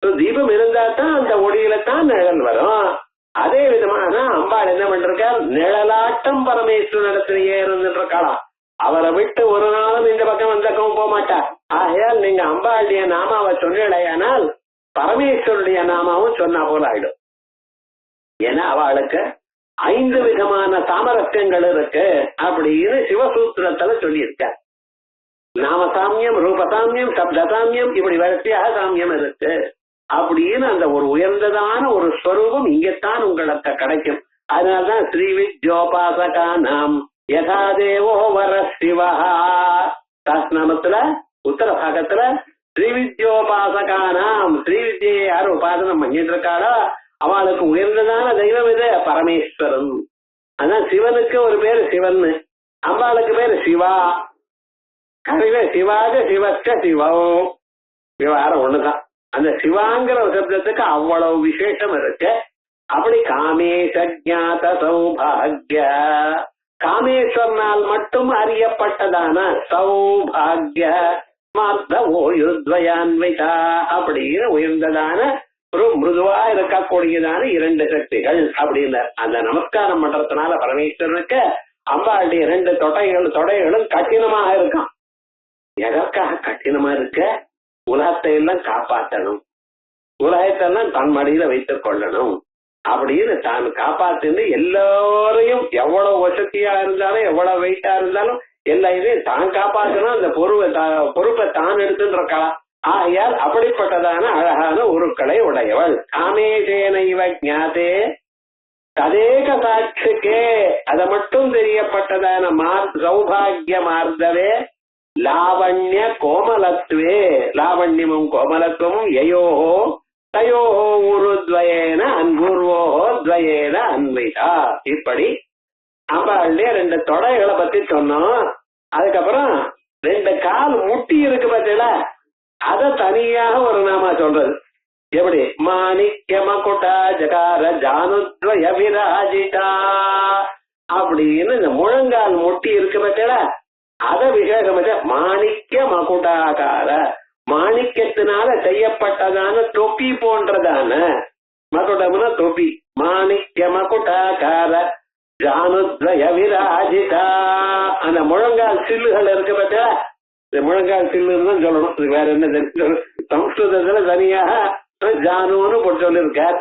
தீபம் இருந்தா தான் அந்த ஒளியில தான் நிழல் வரும். அதே விதமான அம்பாள் என்ன பண்றார், நிழலாட்டம் பரமேஸ்வரத்திலேயே இருந்துட்டு இருக்கலாம். அவரை விட்டு ஒரு நாளும் இந்த பக்கம் அந்த பக்கம் போக மாட்டார். ஆகையால் நீங்க அம்பாளுடைய நாமாவை சொன்னீங்களேயானால் பரமேஸ்வருடைய நாமாவும் சொன்னா போல ஆயிடும். ஏன்னா அவளுக்கு 5 விதமான சாமரஸ்யங்கள் இருக்கு அப்படின்னு சிவசூத்திரத்துல சொல்லியிருக்க. நாமசாமியம், ரூபசாமியம், சப்தசாமியம், இப்படி வரிசையாக சாமியம் இருக்கு அப்படின்னு அந்த ஒரு உயர்ந்ததான ஒரு ஸ்வரூபம் இங்கத்தான் உங்களுக்கு கிடைக்கும். அதனால்தான் ஸ்ரீ வித்யோபாசகானாம் யதா தேவோ வர சிவா சாஸ்திரநாமத்துல உத்தர பாகத்துல ஸ்ரீ வித்யோபாசகானாம், ஸ்ரீ வித்யை யார் உபாசனம் பண்ணிட்டு இருக்காளோ அவளுக்கு உயர்ந்ததான தெய்வம் இது பரமேஸ்வரன். அதான் சிவனுக்கு ஒரு பேரு சிவன், அம்பாளுக்கு பேரு சிவா. சிவாக சிவச்ச சிவம் விவகாரம் ஒண்ணுதான். அந்த சிவாங்கிற சப்தத்துக்கு அவ்வளவு விசேஷம் இருக்கு. அப்படி காமேஷ ஜாத சௌபாகிய, காமேஸ்வரனால் மட்டும் அறியப்பட்டதான சௌபாகிய மார்த்தவோயுத்வயான்விதா அப்படின்னு உயர்ந்ததான ஒரு மிருதுவா இருக்கக்கூடியதான 2 சக்திகள் அப்படின்னு அந்த நமஸ்காரம் பண்றதுனால பரமேஸ்வரனுக்கு அம்பாளுடைய 2 தொடைகளும் கঠিனமாக இருக்கான். எதற்காக கঠিனமா இருக்க? உலகத்தை எல்லாம் காப்பாற்றணும், உலகத்தெல்லாம் தன் மடியில வைத்துக் கொள்ளணும் அப்படின்னு தான் காப்பாத்தின்னு எல்லாரையும் எவ்வளவு வசதியா இருந்தாலும் எவ்வளவு வெயிட்டா இருந்தாலும் எல்லாரையும் தான் காப்பாற்றணும். அந்த பொறுப்பை தான் எடுத்துருக்கலாம். ஆகையால் அப்படிப்பட்டதான அழகான உருக்களை உடையவள். காமேசேன இவ ஞாதே ததேக சாட்சிக்கே, அதை மட்டும் தெரியப்பட்டதான சௌபாகிய மார்தவே லாவண்ய கோமலத்வே, லாவண்யமும் கோமலத்துவமும் யயோஹோ தயோஹோ உருத்வயேன அன்பூர்வோஹோ துவயேன அன்விதா. இப்படி அம்பாளுடைய 2 தொடைகளை பத்தி சொன்னோம். அதுக்கப்புறம் 2 கால் முட்டி இருக்கு பார்த்தீங்களா, அத தனியாக ஒரு நாம சொல்றது. எப்படி? மாணிக்க மகுடா ஜகார ஜானுத்வய விராஜிதா அப்படின்னு இந்த முழங்கால் முட்டி இருக்கு பார்த்தீங்களா, அத விசேஷம் மாணிக்க மகுடாகார, மாணிக்கத்தினால செய்யப்பட்டதான தொப்பி போன்றதான, மகுடம்னா தொப்பி, மாணிக்க மகுடாகார ஜானுத்வய விராஜிதா. அந்த முழங்கால் சில்லுகள் இருக்கு பார்த்தா, இந்த முழங்கால் சில்லுன்னு தான் சொல்லணும், இது வேற என்ன தெரியும். சம்ஸ்கிருதத்துல தனியாக ஜானுன்னு போட்டு சொல்லியிருக்கார்.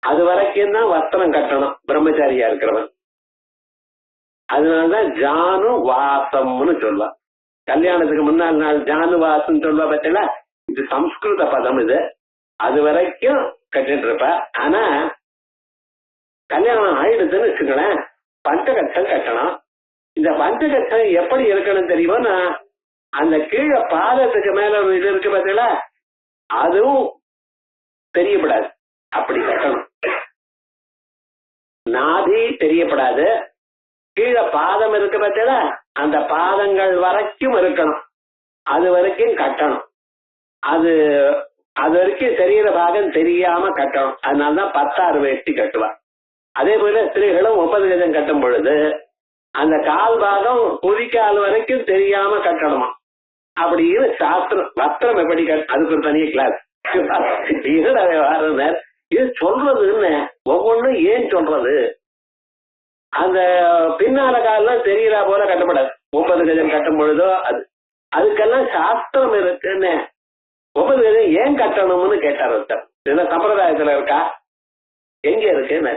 அது வரைக்கும் தான் வஸ்திரம் கட்டணும் பிரம்மச்சாரியா இருக்கிறவன். அதனாலதான் ஜானு வாசம்னு சொல்லுவா. கல்யாணத்துக்கு முன்னாள் நாள் ஜானு வாசம் சொல்லுவா பார்த்தீங்களா, இது சம்ஸ்கிருத பதம். இது அது வரைக்கும் கட்டிட்டு இருப்ப. ஆனா கல்யாணம் ஆயிடுதுன்னு வச்சுக்கலேன், பஞ்சகட்சம் கட்டணும். இந்த பஞ்சகட்சம் எப்படி இருக்கணும் தெரியுமா? அந்த கீழே பாதத்துக்கு மேல ஒரு இது இருக்கு பார்த்தீங்களா, அதுவும் தெரியப்படாது, அப்படி கட்டணும். நாதி தெரியப்படாது, கீழே பாதம் இருக்கு பார்த்தீங்களா, அந்த பாதங்கள் வரைக்கும் இருக்கணும், அது வரைக்கும் கட்டணும். அது வரைக்கும் சரீர பாகம் தெரியாம கட்டணும். அதனாலதான் 16 வேஷ்டி கட்டுவா. அதே போல ஸ்திரீகளும் 9 கஜம் கட்டும் பொழுது அந்த கால் பாகம் குதிக்கால் வரைக்கும் தெரியாம கட்டணுமா. அப்படின்னு சாஸ்திரம். வஸ்திரம் எப்படி அதுக்கு ஒரு தனிய கிளாஸ். இது சொல்றதுன்னு ஒவ்வொன்றும் ஏன் சொல்றது? அந்த பின்னால காலம் தெரியறா போல கட்டப்படாது. 9 கஜம் கட்டும் பொழுதோ அதுக்கெல்லாம் சாஸ்திரம் இருக்குன்னு. 9 கஜம் ஏன் கட்டணும்னு கேட்டார் ஒருத்தர். இதெல்லாம் சம்பிரதாயத்துல இருக்கா? எங்க இருக்குன்னு.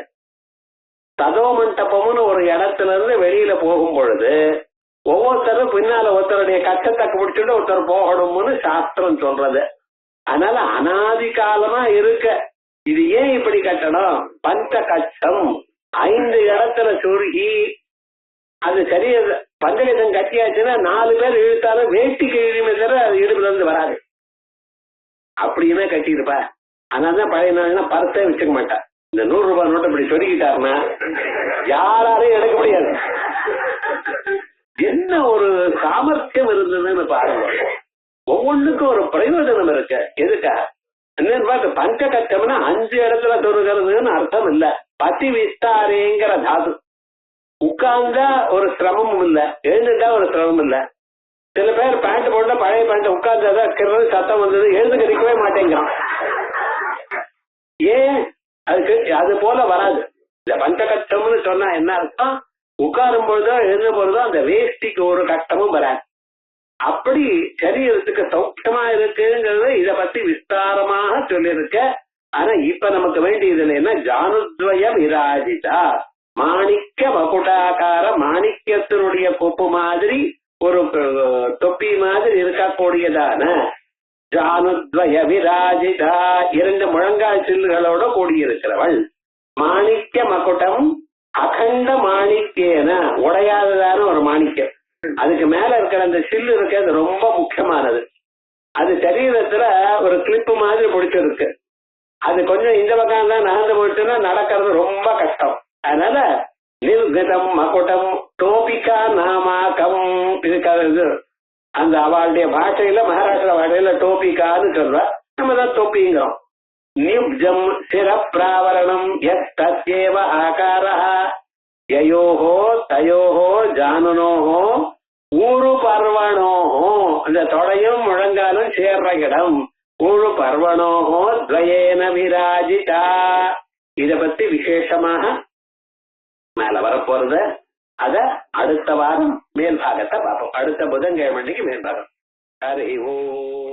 ததோ மண்டபம்னு ஒரு இடத்துல இருந்து வெளியில போகும் பொழுது ஒவ்வொருத்தரும் பின்னால ஒருத்தருடைய கட்டத்தை பிடிச்சிட்டு ஒருத்தர் போகணும்னு சாஸ்திரம் சொல்றது. அதனால அனாதி காலமா இருக்க இது ஏன் இப்படி கட்டணும்? பஞ்ச கட்சம் 5 இடத்துல சுருகி அது சரியா. பஞ்சகஜம் கட்டியாச்சுன்னா 4 பேர் இழுத்தாலும் வேட்டிக்கு இழுமே தவிர அது இடுப்புல இருந்து வராது. அப்படியுமே கட்டியிருப்பா. அதனாலதான் பழைய நாள்னா பர்ஸே வச்சுக்க மாட்டா. இந்த 100 ரூபாய் நோட்டை இப்படி சொருகிட்டாருன்னா யாராலையும் எடுக்க முடியாது. என்ன ஒரு சாமர்த்தியம் இருந்ததுன்னு பாருங்க. ஒவ்வொன்றுக்கும் ஒரு பிரயோஜனம் இருக்கு. எதுக்கா என்னன்னு பார்த்து பஞ்ச கட்டம்னா 5 இடத்துல சொருகிறதுன்னு அர்த்தம் இல்ல. பதி விஸ்தாரேங்கிற தாது. உட்கார்ந்தா ஒரு சிரமமும் இல்ல, எழுந்துட்டா ஒரு சிரமம் இல்ல. சில பேர் பேண்ட் போட்டா பழைய பேண்ட் உட்கார்ந்தாதான் கிரது சத்தம் வந்தது, எழுந்து கிடைக்கவே மாட்டேங்கிறான். ஏன்? அதுக்கு அது போல வராது. இந்த பஞ்ச கட்டம்னு சொன்னா என்ன அர்த்தம்? உட்காரும் பொழுதோ எழுந்த பொழுதோ அந்த வேஷ்டிக்கு ஒரு கட்டமும் வராது. அப்படி சரீரத்துக்கு சௌக்கியமா இருக்குங்கிறது இத பத்தி விஸ்தாரமாக சொல்லியிருக்க. ஆனா இப்ப நமக்கு வேண்டியதுல என்ன? ஜானுத்வய விராஜிதா, மாணிக்க மகுடாகார, மாணிக்கத்தினுடைய கொப்பு மாதிரி ஒரு தொப்பி மாதிரி இருக்கக்கூடியதான ஜானுத்வய விராஜிதா, 2 முழங்கால் சில்லுகளோட கூடியிருக்கிறவள். மாணிக்க மகுடம் அகண்ட மாணிக்கேன, உடையாததான ஒரு மாணிக்கம். அதுக்கு மேல இருக்கிற அந்த சில்லு இருக்கு, அது ரொம்ப முக்கியமானது. அது சரீரத்துல ஒரு கிளிப்பு மாதிரி பிடிச்சிருக்கு. அது கொஞ்சம் இந்த பக்கம் தான் நகர்ந்து போயிட்டுன்னா நடக்கிறது ரொம்ப கஷ்டம். அதனால நிர்கதம் மகுடம் டோபிகா நாமாக்கம் இது அந்த அவளுடைய பாஷையில மகாராஷ்டிரா பாஷையில டோபிகான்னு சொல்ற, நம்ம தான் தொப்பிங்கிறோம். நிப்ஜம் சிரப்பிராவரணம் எஸ் தத்யேவ ஆகாரஹ யயோஹோ தயோஹோ ஜானுனோஹோ ஊரு பர்வணோஹோ, அந்த தொடையும் முழங்காலும் சேர்ற இடம் ஊரு பர்வணோஹோ துவயேன விராஜிதா. இத பத்தி விசேஷமாக மேல வரப்போறது. அத அடுத்த வாரம் மேல் பாகத்தை பார்ப்போம். அடுத்த புதன்கிழமைக்கு மேல் பாகம். ஹரி ஓம்.